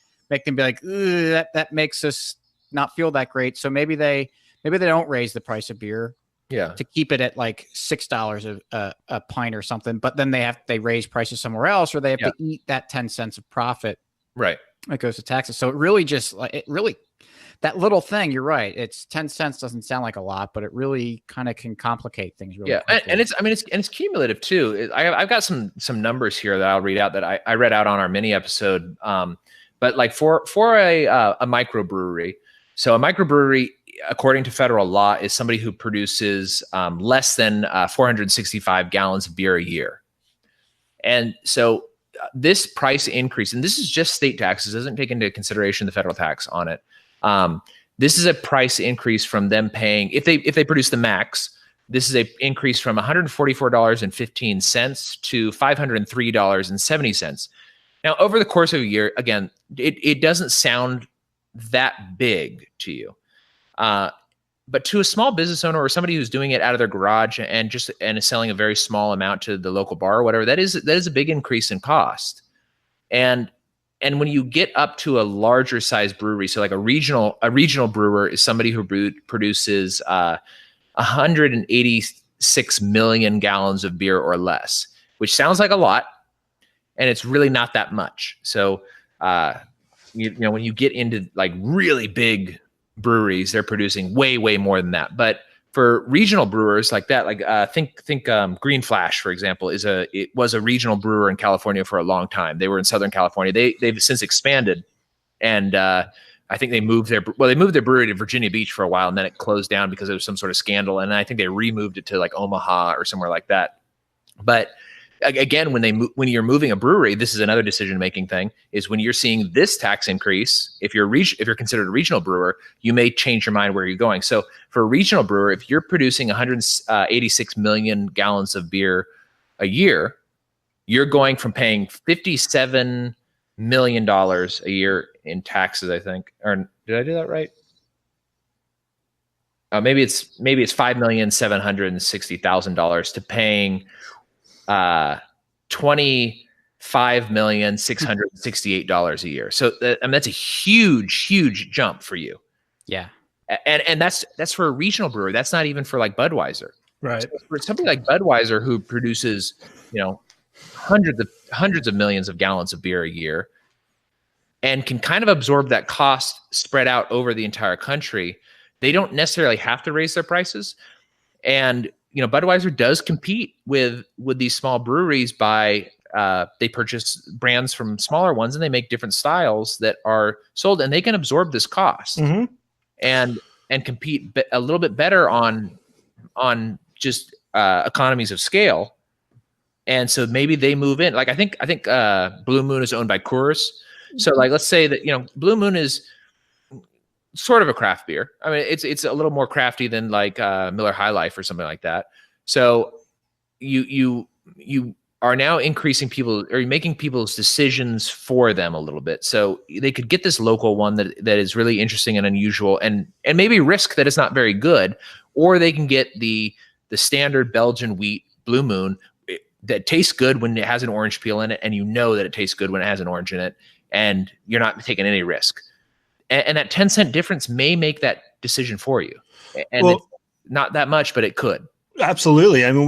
them be like, that makes us not feel that great. So maybe they don't raise the price of beer. Yeah. To keep it at like $6 a pint or something, but then they raise prices somewhere else, or they have to eat that 10 cents of profit. Right. That goes to taxes. So it really that little thing, you're right. It's 10 cents doesn't sound like a lot, but it really kind of can complicate things really quickly. And it's cumulative too. I've got some numbers here that I'll read out that I read out on our mini episode. But like for a microbrewery, so a microbrewery, according to federal law, is somebody who produces less than 465 gallons of beer a year. And so this price increase, and this is just state taxes, doesn't take into consideration the federal tax on it. This is a price increase from them paying, if they produce the max, this is a increase from $144.15 to $503.70. Now, over the course of a year, again, it doesn't sound that big to you. But to a small business owner or somebody who's doing it out of their garage and is selling a very small amount to the local bar or whatever, that is a big increase in cost. And when you get up to a larger size brewery, so like a regional brewer is somebody who produces 186 million gallons of beer or less, which sounds like a lot, and it's really not that much. So you know when you get into like really big breweries, they're producing way more than that. But for regional brewers like that, like think Green Flash, for example, it was a regional brewer in California for a long time. They were in Southern California. They've since expanded, and I think they moved their brewery to Virginia Beach for a while, and then it closed down because there was some sort of scandal, and I think they removed it to like Omaha or somewhere like that. But again, when you're moving a brewery, this is another decision-making thing, is when you're seeing this tax increase, if you're considered a regional brewer, you may change your mind where you're going. So for a regional brewer, if you're producing 186 million gallons of beer a year, you're going from paying $57 million a year in taxes, I think. Or did I do that right? Maybe it's $5,760,000 to paying $25,668 a year. So that's a huge jump for you. Yeah. And that's for a regional brewery. That's not even for like Budweiser. Right. So for something like Budweiser, who produces, hundreds of millions of gallons of beer a year and can kind of absorb that cost spread out over the entire country, they don't necessarily have to raise their prices. And Budweiser does compete with these small breweries by they purchase brands from smaller ones and they make different styles that are sold, and they can absorb this cost and compete a little bit better on just economies of scale. And so maybe they move in. Like I think Blue Moon is owned by Coors. So like let's say that Blue Moon is sort of a craft beer. I mean, it's a little more crafty than like Miller High Life or something like that. So you are now increasing people, or making people's decisions for them a little bit. So they could get this local one that is really interesting and unusual, and maybe risk that it's not very good, or they can get the standard Belgian wheat Blue Moon that tastes good when it has an orange peel in it, and that it tastes good when it has an orange in it, and you're not taking any risk. And that 10-cent difference may make that decision for you. And it's not that much, but it could. Absolutely. I mean,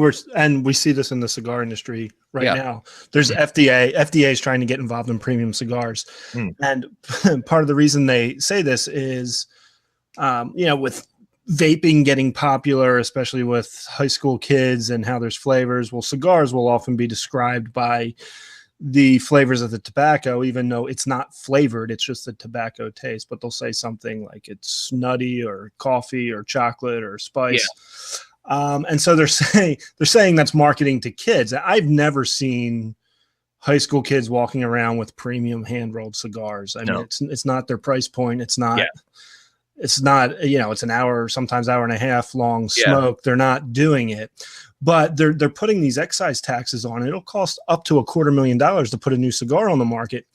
we see this in the cigar industry right now. There's FDA is trying to get involved in premium cigars. And part of the reason they say this is, with vaping getting popular, especially with high school kids and how there's flavors. Well, cigars will often be described by the flavors of the tobacco, even though it's not flavored, it's just the tobacco taste, but they'll say something like it's nutty or coffee or chocolate or spice. And so they're saying that's marketing to kids. I've never seen high school kids walking around with premium hand rolled cigars. I mean, it's not their price point. It's not, It's not, it's an hour, sometimes hour and a half long Yeah. smoke. They're not doing it, but they're putting these excise taxes on. It'll cost up to $250,000 to put a new cigar on the market.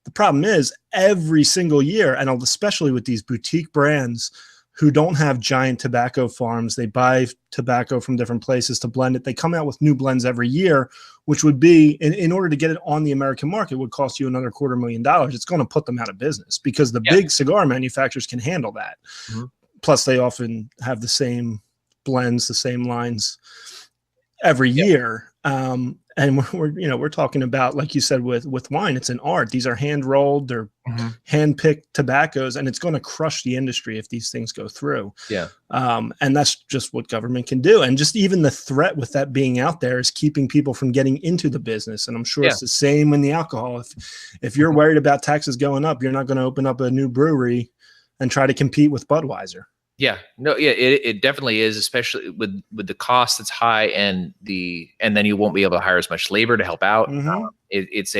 The problem is every single year, and especially with these boutique brands who don't have giant tobacco farms, they buy tobacco from different places to blend it. They come out with new blends every year, which would be, in order to get it on the American market, would cost you another $250,000. It's going to put them out of business because the big cigar manufacturers can handle that. Mm-hmm. Plus, they often have the same blends, the same lines every year. And we're talking about, like you said, with wine, it's an art. These are hand rolled, they're hand-picked tobaccos, and it's going to crush the industry if these things go through. Yeah. And that's just what government can do. And just even the threat with that being out there is keeping people from getting into the business. And I'm sure it's the same in the alcohol. If you're worried about taxes going up, you're not going to open up a new brewery and try to compete with Budweiser. Yeah, no, yeah, it definitely is, especially with the cost that's high and then you won't be able to hire as much labor to help out. Mm-hmm. It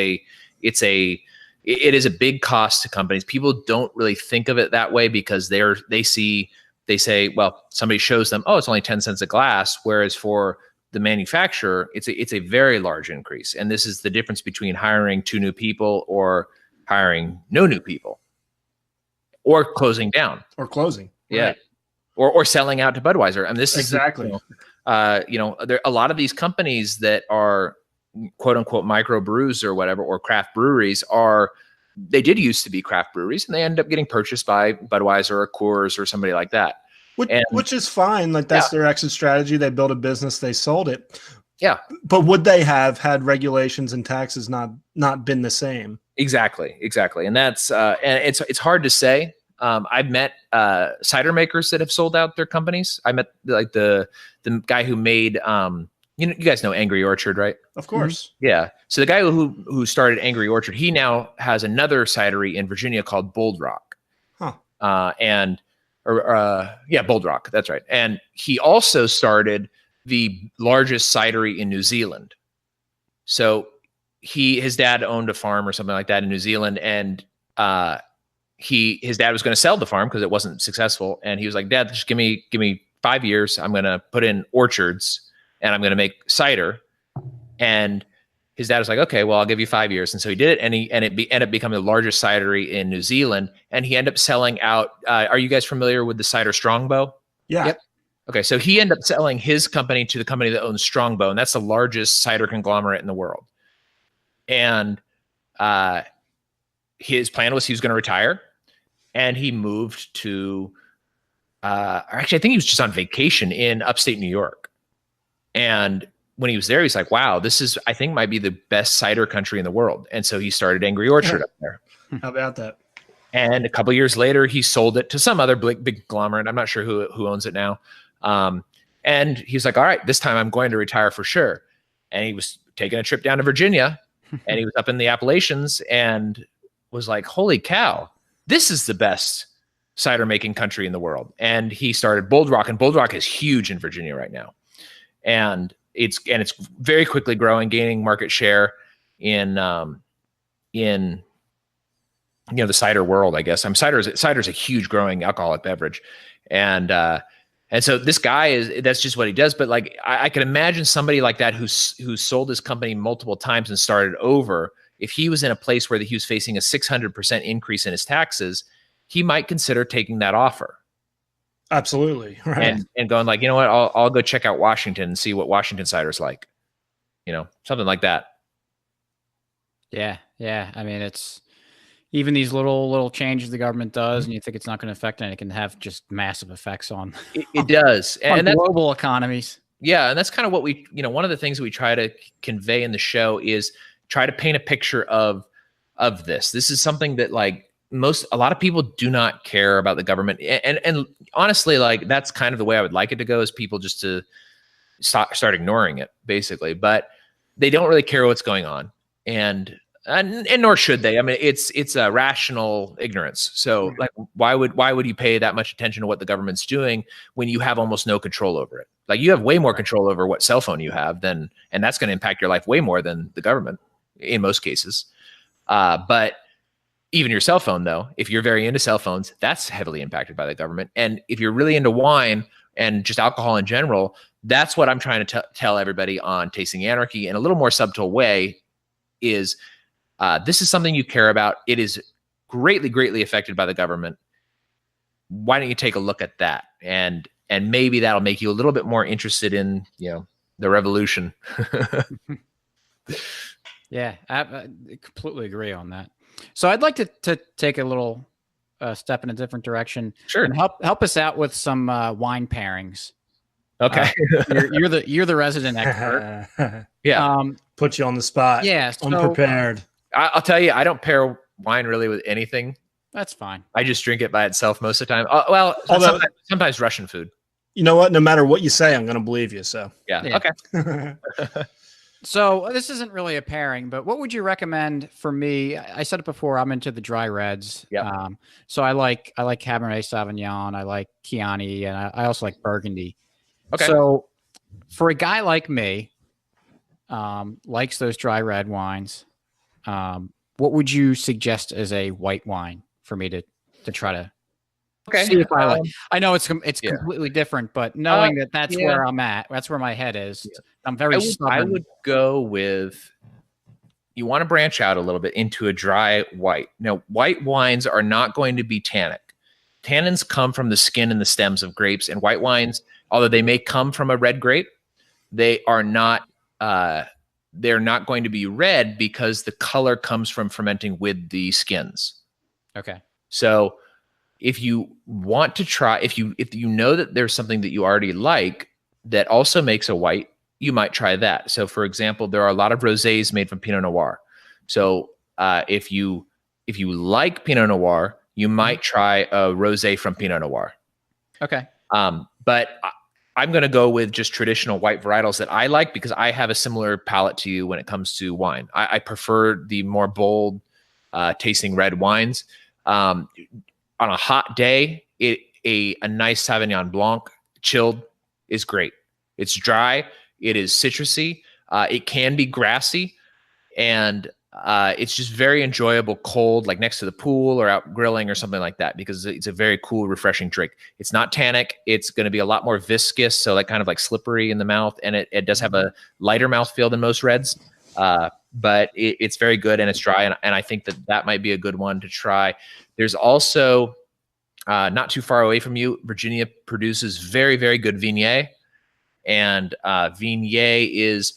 is a big cost to companies. People don't really think of it that way because they say, well, somebody shows them, oh, it's only 10 cents a glass. Whereas for the manufacturer, it's a very large increase. And this is the difference between hiring 2 new people or hiring no new people or closing down or closing. Yeah. Right. Or selling out to Budweiser. And this exactly. There are a lot of these companies that are quote unquote micro brews or whatever, or craft breweries they did used to be craft breweries and they end up getting purchased by Budweiser or Coors or somebody like that. Which is fine. Like that's their exit strategy. They built a business, they sold it. Yeah. But would they have had regulations and taxes not been the same? Exactly. And that's and it's hard to say. I've met cider makers that have sold out their companies. I met like the guy who made you guys know Angry Orchard, right? Of course. Mm-hmm. Yeah. So the guy who started Angry Orchard, he now has another cidery in Virginia called Bold Rock. Huh. Bold Rock. That's right. And he also started the largest cidery in New Zealand. So his dad owned a farm or something like that in New Zealand, and his dad was going to sell the farm because it wasn't successful. And he was like, Dad, just give me 5 years. I'm going to put in orchards and I'm going to make cider. And his dad was like, okay, well, I'll give you 5 years. And so he did it. And it ended up becoming the largest cidery in New Zealand. And he ended up selling out. Are you guys familiar with the cider Strongbow? Yeah. Yep. Okay. So he ended up selling his company to the company that owns Strongbow. And that's the largest cider conglomerate in the world. And his plan was he was going to retire. And he moved to, actually, I think he was just on vacation in upstate New York. And when he was there, he's like, wow, I think might be the best cider country in the world. And so he started Angry Orchard up there. How about that? And a couple of years later, he sold it to some other big conglomerate. I'm not sure who owns it now. And he's like, all right, this time I'm going to retire for sure. And he was taking a trip down to Virginia and he was up in the Appalachians and was like, holy cow. This is the best cider making country in the world. And he started Bold Rock, and Bold Rock is huge in Virginia right now. And it's very quickly growing, gaining market share in the cider world, I guess. Cider's a huge growing alcoholic beverage. And so this guy that's just what he does. But like, I can imagine somebody like that who sold his company multiple times and started over. If he was in a place where he was facing a 600% increase in his taxes, he might consider taking that offer. Absolutely. Right. And going like, you know what, I'll go check out Washington and see what Washington cider's like, something like that. Yeah. Yeah. I mean, it's even these little changes the government does, and you think it's not going to affect it, it can have just massive effects on it does. And global economies. Yeah. And that's kind of what we, one of the things we try to convey in the show is try to paint a picture of this. This is something that like a lot of people do not care about the government. And honestly, like that's kind of the way I would like it to go, is people just to start ignoring it basically, but they don't really care what's going on. And nor should they. I mean, it's a rational ignorance. So like, why would you pay that much attention to what the government's doing when you have almost no control over it? Like you have way more control over what cell phone you have and that's going to impact your life way more than the government in most cases. But Even your cell phone, though, if you're very into cell phones, that's heavily impacted by the government. And if you're really into wine and just alcohol in general, that's what I'm trying to tell everybody on Tasting Anarchy in a little more subtle way is this is something you care about. It is greatly, greatly affected by the government. Why don't you take a look at that? And maybe that'll make you a little bit more interested in, the revolution. Yeah, I completely agree on that. So I'd like to take a little step in a different direction. Sure. And help us out with some wine pairings. Okay. You're the resident expert. Yeah. Put you on the spot. Yeah. So, unprepared. I'll tell you, I don't pair wine really with anything. That's fine. I just drink it by itself most of the time. Sometimes Russian food. You know what? No matter what you say, I'm going to believe you. So yeah. Okay. So this isn't really a pairing, but what would you recommend for me? I said it before, I'm into the dry reds. Yeah. So I like Cabernet Sauvignon, I like Chianti, and I also like Burgundy. Okay. So for a guy like me, likes those dry red wines, what would you suggest as a white wine for me to try to see if I like? I know it's completely different, but knowing that's where I'm at, that's where my head is. Yeah. I'm very stubborn. I would go with, you want to branch out a little bit into a dry white. Now, white wines are not going to be tannic. Tannins come from the skin and the stems of grapes, and white wines, although they may come from a red grape, they are not. They're not going to be red because the color comes from fermenting with the skins. Okay. So if you want to try, if you know that there's something that you already like that also makes a white, you might try that. So for example, there are a lot of rosés made from Pinot Noir. So if you like Pinot Noir, you might try a rosé from Pinot Noir. Okay. But I'm going to go with just traditional white varietals that I like because I have a similar palate to you when it comes to wine. I prefer the more bold tasting red wines. On a hot day, a nice Sauvignon Blanc chilled is great. It's dry. It is citrusy. It can be grassy, and it's just very enjoyable cold, like next to the pool or out grilling or something like that, because it's a very cool, refreshing drink. It's not tannic. It's going to be a lot more viscous, so like kind of like slippery in the mouth, and it does have a lighter mouthfeel than most reds, but it's very good, and it's dry, and I think that might be a good one to try. There's also, not too far away from you, Virginia produces very, very good Viognier. And Viognier is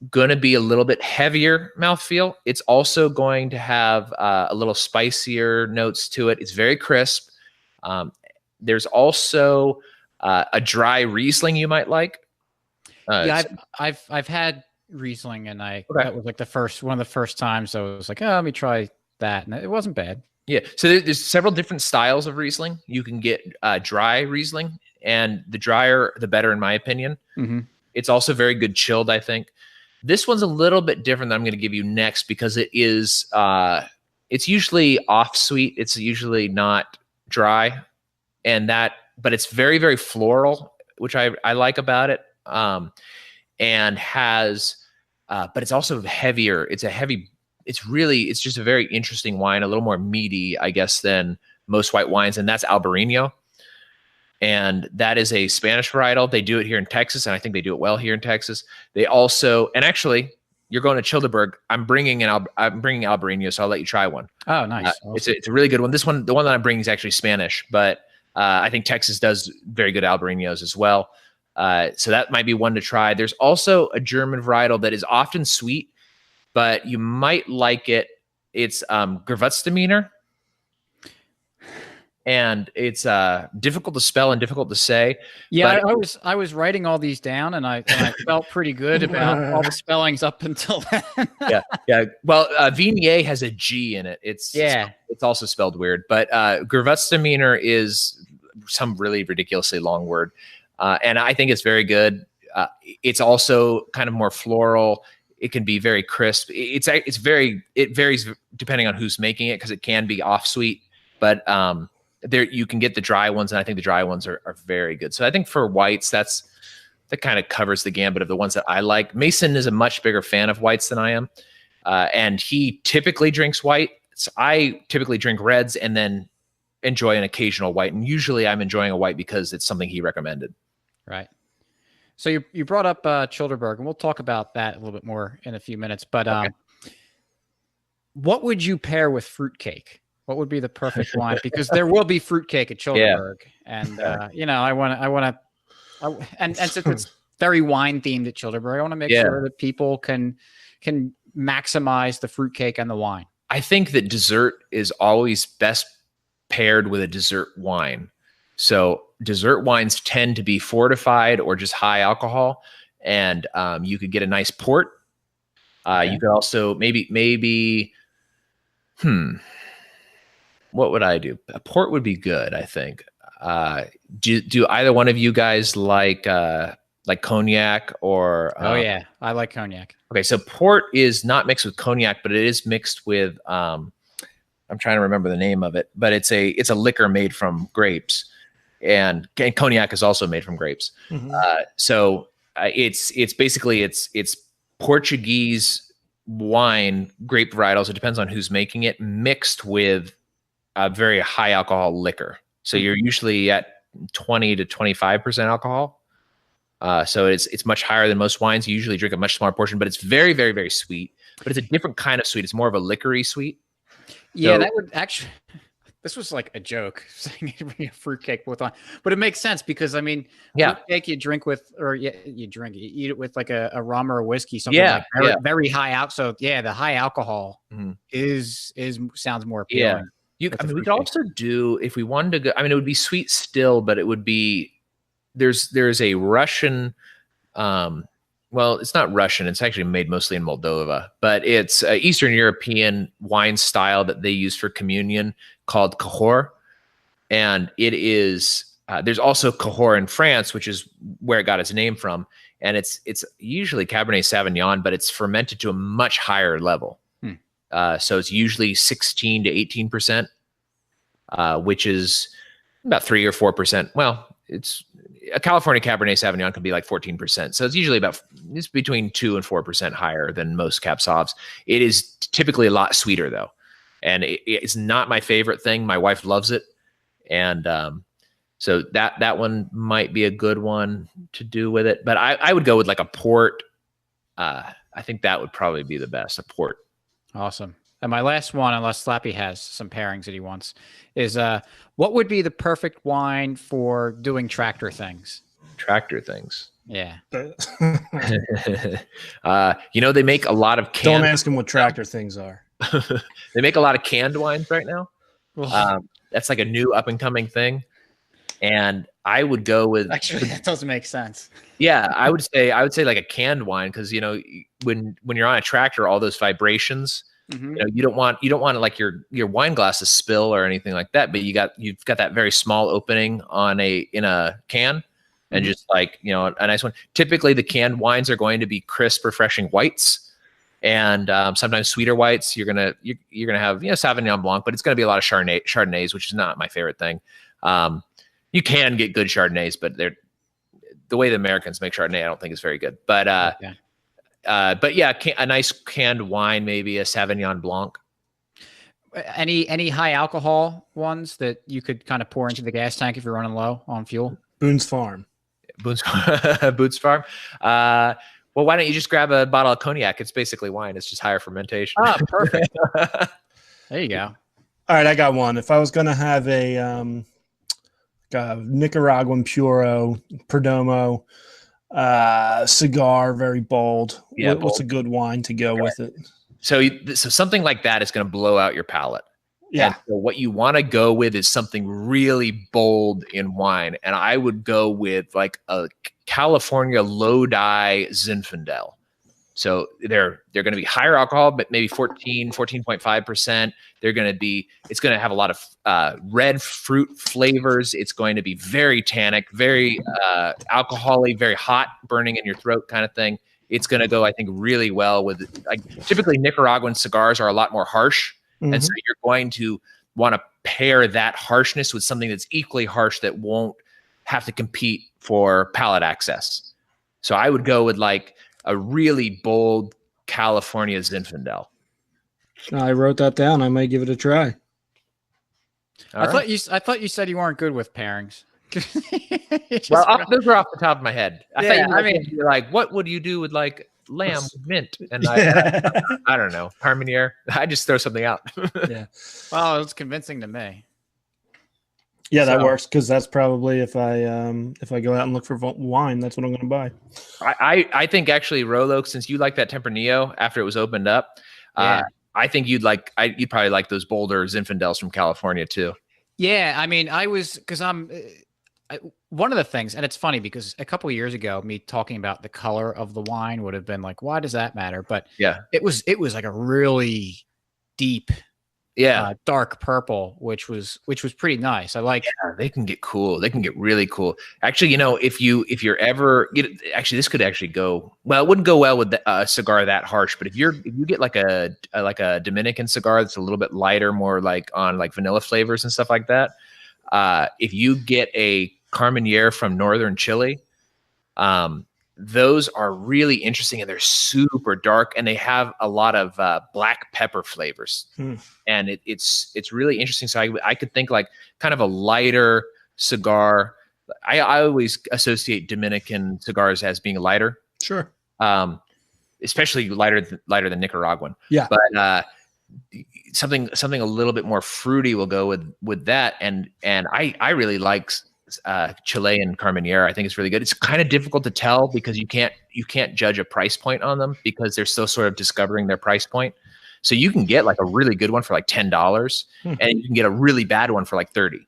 going to be a little bit heavier mouthfeel. It's also going to have a little spicier notes to it. It's very crisp. There's also a dry Riesling you might like. I've had Riesling, and that was like one of the first times I was like, oh, let me try that, and it wasn't bad. Yeah. So there's several different styles of Riesling. You can get dry Riesling, and the drier, the better, in my opinion. Mm-hmm. It's also very good chilled, I think. This one's a little bit different than I'm going to give you next because it is, it's usually off sweet. It's usually not dry, but it's very, very floral, which I like about it. And has, but it's also heavier. It's just a very interesting wine, a little more meaty, I guess, than most white wines. And that's Albarino. And that is a Spanish varietal. They do it here in Texas, and I think they do it well here in Texas. They also, and actually, you're going to Childeberg. I'm bringing Albarino, so I'll let you try one. Oh, nice. Awesome. It's a really good one. This one, the one that I'm bringing, is actually Spanish, but I think Texas does very good Albarinos as well. So that might be one to try. There's also a German varietal that is often sweet, but you might like it. It's Gewürztraminer. And it's difficult to spell and difficult to say. Yeah, I was writing all these down, and I felt pretty good about all the spellings up until then. yeah. Well, Viognier has a G in it. It's also spelled weird. But Gewürztraminer is some really ridiculously long word, and I think it's very good. It's also kind of more floral. It can be very crisp. It varies depending on who's making it because it can be off sweet, but there you can get the dry ones, and I think the dry ones are very good. So I think for whites, that kind of covers the gambit of the ones that I like. Mason is a much bigger fan of whites than I am, and he typically drinks white. I typically drink reds and then enjoy an occasional white. And usually I'm enjoying a white because it's something he recommended. Right. So you brought up Childerberg, and we'll talk about that a little bit more in a few minutes. But Okay. what would you pair with fruitcake? What would be the perfect wine? Because there will be fruitcake at Childerberg, and and since it's very wine themed at Childerberg, I want to make sure that people can maximize the fruitcake and the wine. I think that dessert is always best paired with a dessert wine. So dessert wines tend to be fortified or just high alcohol, and you could get a nice port. You could also maybe what would I do? A port would be good, I think. Do either one of you guys like cognac or? Oh yeah, I like cognac. Okay, so port is not mixed with cognac, but it is mixed with. I'm trying to remember the name of it, but it's a liquor made from grapes, and cognac is also made from grapes. So it's basically it's Portuguese wine, grape varietals. It depends on who's making it, mixed with a very high alcohol liquor. So you're usually at 20 to 25% alcohol. So it's much higher than most wines. You usually drink a much smaller portion, but it's very, very, very sweet. But it's a different kind of sweet. It's more of a liquory sweet. Yeah, that would actually. This was like a joke saying you bring a fruitcake with wine, but it makes sense because I mean, fruitcake you drink with, or you eat it with like a rum or a whiskey, something like very high out. So the high alcohol is sounds more appealing. We could also do, if we wanted to go. I mean, it would be sweet still, but it would be there's a Russian. Well, it's not Russian. It's actually made mostly in Moldova, but it's Eastern European wine style that they use for communion called Cahors. And it is, there's also Cahors in France, which is where it got its name from. And it's usually Cabernet Sauvignon, but it's fermented to a much higher level. So it's usually 16 to 18%, which is about 3 or 4%. Well, it's a California Cabernet Sauvignon can be like 14%. So it's usually it's between 2 and 4% higher than most Cab Sauves. It is typically a lot sweeter though. And it's not my favorite thing. My wife loves it. And so that one might be a good one to do with it. But I would go with like a port. I think that would probably be the best, a port. Awesome. And my last one, unless Slappy has some pairings that he wants, is what would be the perfect wine for doing tractor things? Tractor things. Yeah. They make a lot of canned. Don't ask him what tractor things are. They make a lot of canned wines right now. That's like a new up and coming thing. And I would go with, actually that doesn't make sense. Yeah, I would say like a canned wine, because when you're on a tractor, all those vibrations. You don't want like your wine glass to spill or anything like that, but you've got that very small opening in a can, and just like a nice one. Typically, the canned wines are going to be crisp, refreshing whites, and sometimes sweeter whites. You're gonna have Sauvignon Blanc, but it's gonna be a lot of Chardonnays, which is not my favorite thing. You can get good Chardonnays, but the way the Americans make Chardonnay, I don't think is very good. But yeah, a nice canned wine, maybe a Sauvignon Blanc. Any high alcohol ones that you could kind of pour into the gas tank if you're running low on fuel? Boone's Farm. Boone's Farm. Well, why don't you just grab a bottle of cognac? It's basically wine. It's just higher fermentation. Ah, perfect. There you go. All right, I got one. If I was going to have a Nicaraguan Puro Perdomo cigar, very bold. Yeah, what's a good wine to go with it? So something like that is going to blow out your palate. Yeah. And so what you want to go with is something really bold in wine, and I would go with like a California Lodi Zinfandel. So they're going to be higher alcohol, but maybe 14.5%. It's going to have a lot of red fruit flavors. It's going to be very tannic, very alcoholic, very hot, burning in your throat kind of thing. It's going to go, I think, really well with, typically Nicaraguan cigars are a lot more harsh. And so you're going to want to pair that harshness with something that's equally harsh that won't have to compete for palate access. So I would go with like a really bold California Zinfandel. I wrote that down. I might give it a try. All right. I thought you said you weren't good with pairings. Those are off the top of my head. I thought Yeah, you I might mean- be like, what would you do with like lamb with mint? And Yeah. I don't know. Carmeniere. I just throw something out. Yeah. Well, it was convincing to me. Yeah, that So- works because that's probably if I go out and look for wine, that's what I'm going to buy. I think actually Rolo, since you like that Tempranillo after it was opened up, Yeah. I think you'd probably like those Boulder Zinfandels from California too. Yeah, I mean, because one of the things, and it's funny because a couple of years ago, me talking about the color of the wine would have been like, why does that matter? But Yeah. it was like a really deep, dark purple, which was pretty nice. I like. Yeah, they can get cool. They can get really cool. Actually, if you're ever actually, this could actually go well. It wouldn't go well with a cigar that harsh, but if you get like a Dominican cigar that's a little bit lighter, more like on like vanilla flavors and stuff like that. If you get a Carmeniere from northern Chile, those are really interesting and they're super dark and they have a lot of black pepper flavors. And it's really interesting. So I could think like kind of a lighter cigar. I always associate Dominican cigars as being lighter. Sure. Especially lighter than Nicaraguan. Yeah. But something a little bit more fruity will go with that. And I really like Chilean Carmeniere. I think it's really good. It's kind of difficult to tell because you can't judge a price point on them because they're still sort of discovering their price point. So you can get like a really good one for like $10 and you can get a really bad one for like $30.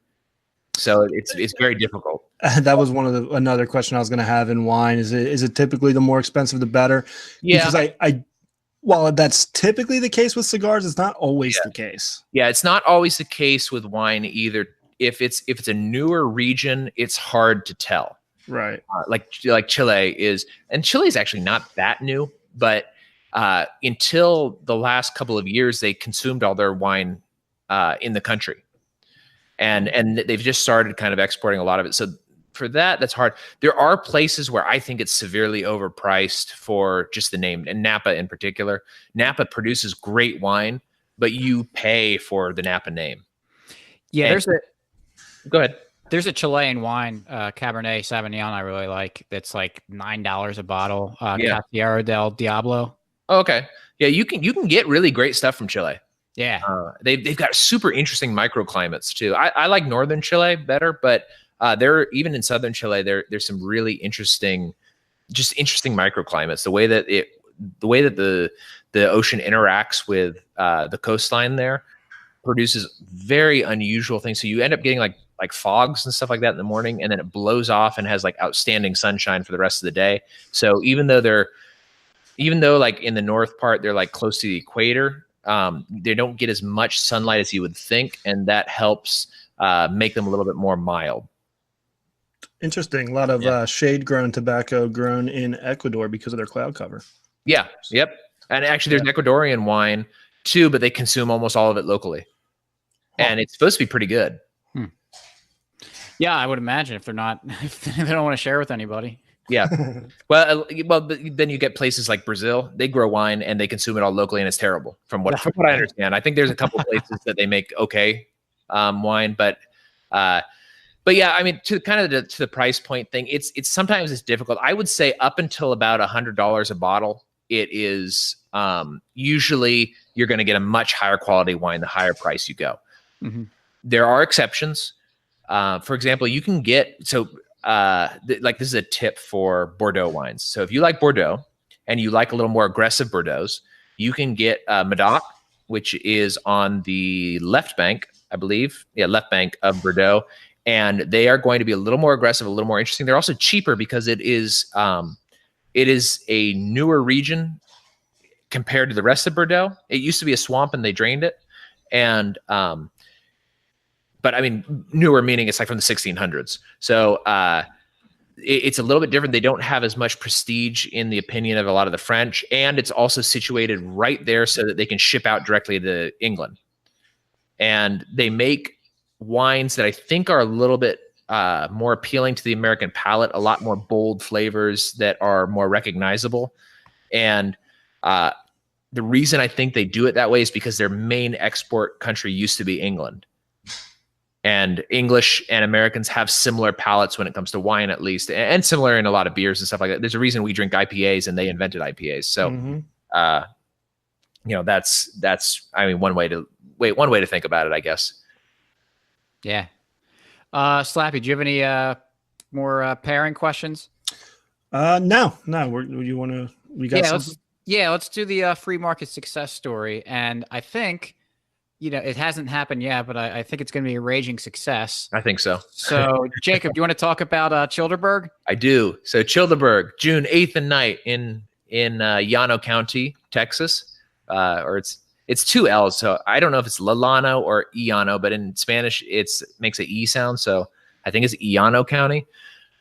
So it's very difficult. That was another question I was going to have in wine. Is it typically the more expensive, the better? Yeah. Because while that's typically the case with cigars, it's not always the case. Yeah. It's not always the case with wine either. If it's a newer region, it's hard to tell. Right. Like Chile is, and Chile is actually not that new, but until the last couple of years, they consumed all their wine in the country, and they've just started kind of exporting a lot of it. So for that's hard. There are places where I think it's severely overpriced for just the name, and Napa in particular. Napa produces great wine, but you pay for the Napa name. Yeah, Go ahead. There's a Chilean wine, Cabernet Sauvignon, I really like. That's like $9 a bottle. Casillero del Diablo. Oh, okay. Yeah, you can get really great stuff from Chile. Yeah. They've got super interesting microclimates too. I like northern Chile better, but there even in southern Chile there's some really interesting microclimates. The way that the ocean interacts with the coastline there produces very unusual things. So you end up getting like fogs and stuff like that in the morning, and then it blows off and has like outstanding sunshine for the rest of the day. So even though like in the north part, they're like close to the equator, they don't get as much sunlight as you would think. And that helps make them a little bit more mild. Interesting. A lot of shade grown tobacco grown in Ecuador because of their cloud cover. Yeah. Yep. And actually there's Ecuadorian wine too, but they consume almost all of it locally. And it's supposed to be pretty good. Yeah, I would imagine if they don't want to share with anybody. Yeah. Well, then you get places like Brazil. They grow wine and they consume it all locally, and it's terrible. From what I understand, I think there's a couple places that they make okay wine, but yeah, I mean, to the price point thing, it's sometimes it's difficult. I would say up until about $100 a bottle, it is usually you're going to get a much higher quality wine the higher price you go. Mm-hmm. There are exceptions. For example, you can get like this is a tip for Bordeaux wines. So if you like Bordeaux and you like a little more aggressive Bordeaux's, you can get Medoc, which is on the left bank, I believe. Yeah, left bank of Bordeaux. And they are going to be a little more aggressive, a little more interesting. They're also cheaper because it is a newer region compared to the rest of Bordeaux. It used to be a swamp and they drained it. And but I mean, newer meaning it's like from the 1600s. So it's a little bit different. They don't have as much prestige in the opinion of a lot of the French. And it's also situated right there so that they can ship out directly to England. And they make wines that I think are a little bit more appealing to the American palate, a lot more bold flavors that are more recognizable. And the reason I think they do it that way is because their main export country used to be England. And English and Americans have similar palates when it comes to wine, at least, and similar in a lot of beers and stuff like that. There's a reason we drink IPAs, and they invented IPAs. So, that's I mean, one way to think about it, I guess. Yeah. Slappy, do you have any more pairing questions? No. You want to? We got something? Let's do the free market success story, and I think. It hasn't happened yet, but I think it's going to be a raging success. I think so. So, Jacob, do you want to talk about Childerberg? I do. So, Childerberg, June 8th and 9th in Llano County, Texas, or it's two L's. So I don't know if it's Llano or Llano, but in Spanish it makes an E sound. So I think it's Llano County,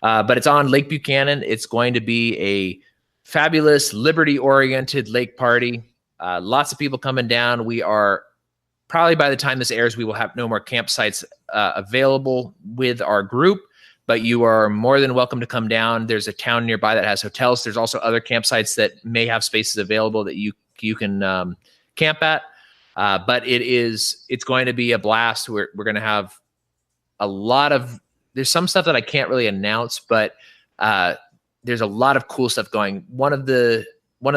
but it's on Lake Buchanan. It's going to be a fabulous, liberty-oriented lake party. Lots of people coming down. We are. Probably by the time this airs, we will have no more campsites available with our group, but you are more than welcome to come down. There's a town nearby that has hotels. There's also other campsites that may have spaces available that you can camp at. But it's going to be a blast. We're going to have a lot of, there's some stuff that I can't really announce, but there's a lot of cool stuff going. One of the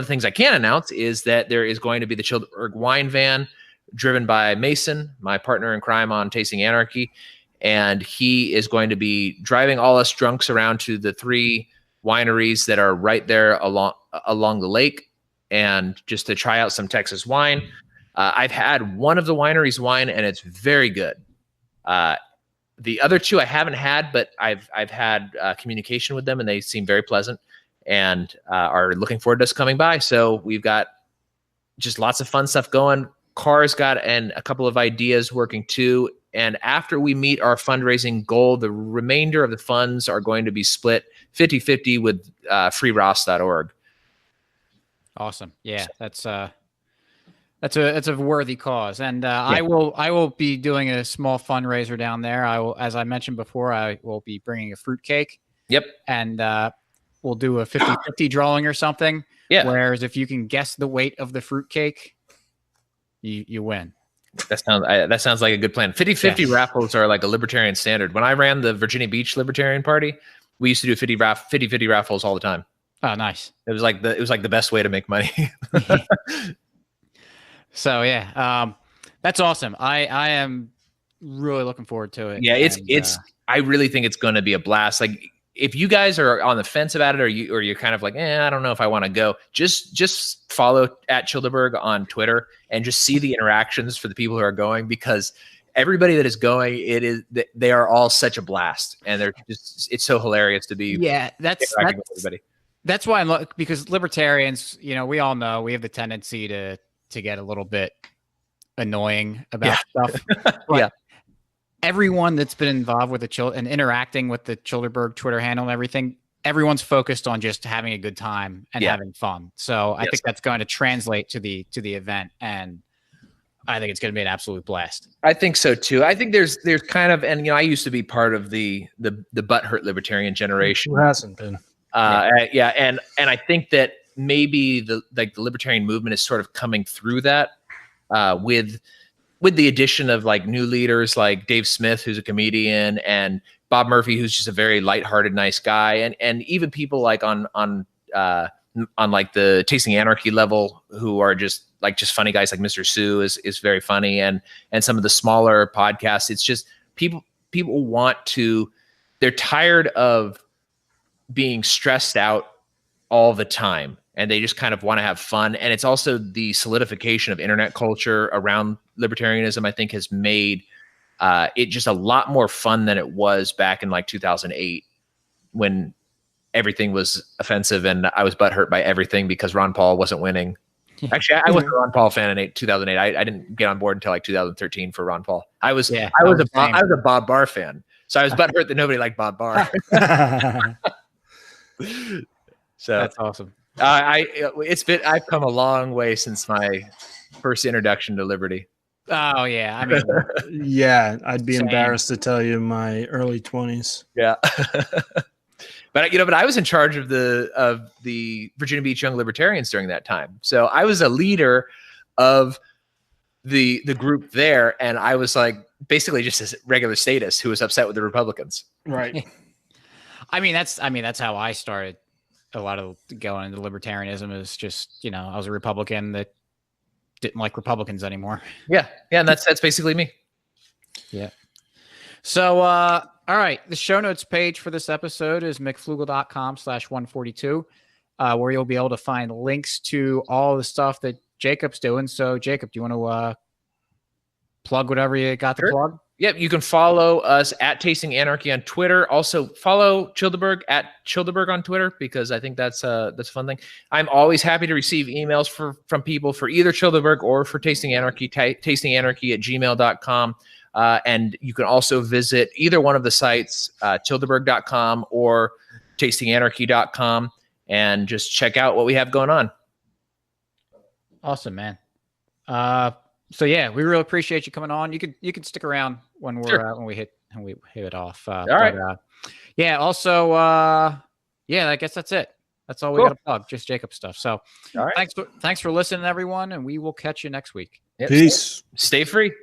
things I can announce is that there is going to be the Childerberg wine van, driven by Mason, my partner in crime on Tasting Anarchy. And he is going to be driving all us drunks around to the 3 wineries that are right there along the lake, and just to try out some Texas wine. I've had one of the wineries' wine, and it's very good. The other 2 I haven't had, but I've had communication with them, and they seem very pleasant and are looking forward to us coming by. So we've got just lots of fun stuff going. Car's got a couple of ideas working too. And after we meet our fundraising goal, the remainder of the funds are going to be split 50-50 with freeross.org. Awesome. Yeah, that's a worthy cause. And I will be doing a small fundraiser down there. As I mentioned before, I will be bringing a fruitcake. Yep. And we'll do a 50-50 drawing or something. Yeah. Whereas if you can guess the weight of the fruitcake, you win. That sounds like a good plan. 50-50 raffles are like a libertarian standard. When I ran the Virginia Beach Libertarian Party, we used to do 50-50 raffles all the time. Oh, nice. It was like the best way to make money. So yeah, that's awesome. I am really looking forward to it. Yeah, I really think it's going to be a blast. Like, if you guys are on the fence about it, or you're kind of like, I don't know if I want to go, just follow @Childerberg on Twitter and just see the interactions for the people who are going, because everybody that is going, they are all such a blast, and it's so hilarious to be. Yeah, that's with everybody. That's why because libertarians, we all know we have the tendency to get a little bit annoying about stuff. Yeah. Everyone that's been involved with and interacting with the Childerberg Twitter handle and everything, everyone's focused on just having a good time and having fun. So I think that's going to translate to the event, and I think it's going to be an absolute blast. I think so too. I think there's kind of, and I used to be part of the butthurt libertarian generation. Who hasn't been? And I think that maybe the libertarian movement is sort of coming through that with the addition of like new leaders like Dave Smith, who's a comedian, and Bob Murphy, who's just a very lighthearted, nice guy, and even people like on like the Tasting Anarchy level, who are just funny guys, like Mr. Sue is very funny, and some of the smaller podcasts. It's just people they're tired of being stressed out all the time, and they just kind of want to have fun. And it's also the solidification of internet culture around libertarianism, I think, has made it just a lot more fun than it was back in like 2008, when everything was offensive and I was butthurt by everything because Ron Paul wasn't winning. Actually, I wasn't a Ron Paul fan in 2008. I didn't get on board until like 2013 for Ron Paul. I was a Bob Barr fan, so I was butthurt that nobody liked Bob Barr. So that's awesome. I've come a long way since my first introduction to liberty. Oh yeah, I mean, yeah, I'd be embarrassed to tell you my early 20s. Yeah. But but I was in charge of the Virginia Beach Young Libertarians during that time. So I was a leader of the group there, and I was like basically just a regular statist who was upset with the Republicans. Right. I mean, that's how I started. A lot of going into libertarianism is just, I was a Republican that didn't like Republicans anymore. Yeah, and that's basically me. Yeah. So, all right, the show notes page for this episode is mcflugel.com/142, where you'll be able to find links to all the stuff that Jacob's doing. So, Jacob, do you want to plug whatever you got to plug? Yep, you can follow us at Tasting Anarchy on Twitter. Also, follow Childeberg at Childeberg on Twitter, because I think that's a fun thing. I'm always happy to receive emails from people for either Childeberg or for Tasting Anarchy, tastinganarchy@gmail.com. And you can also visit either one of the sites, childeberg.com or tastinganarchy.com, and just check out what we have going on. Awesome, man. So yeah, we really appreciate you coming on. You can stick around when we're when we hit it off. All right. Yeah. Also, yeah, I guess that's it. That's all we got to plug. Just Jacob stuff. So, all right. Thanks for listening, everyone, and we will catch you next week. Peace. Stay free.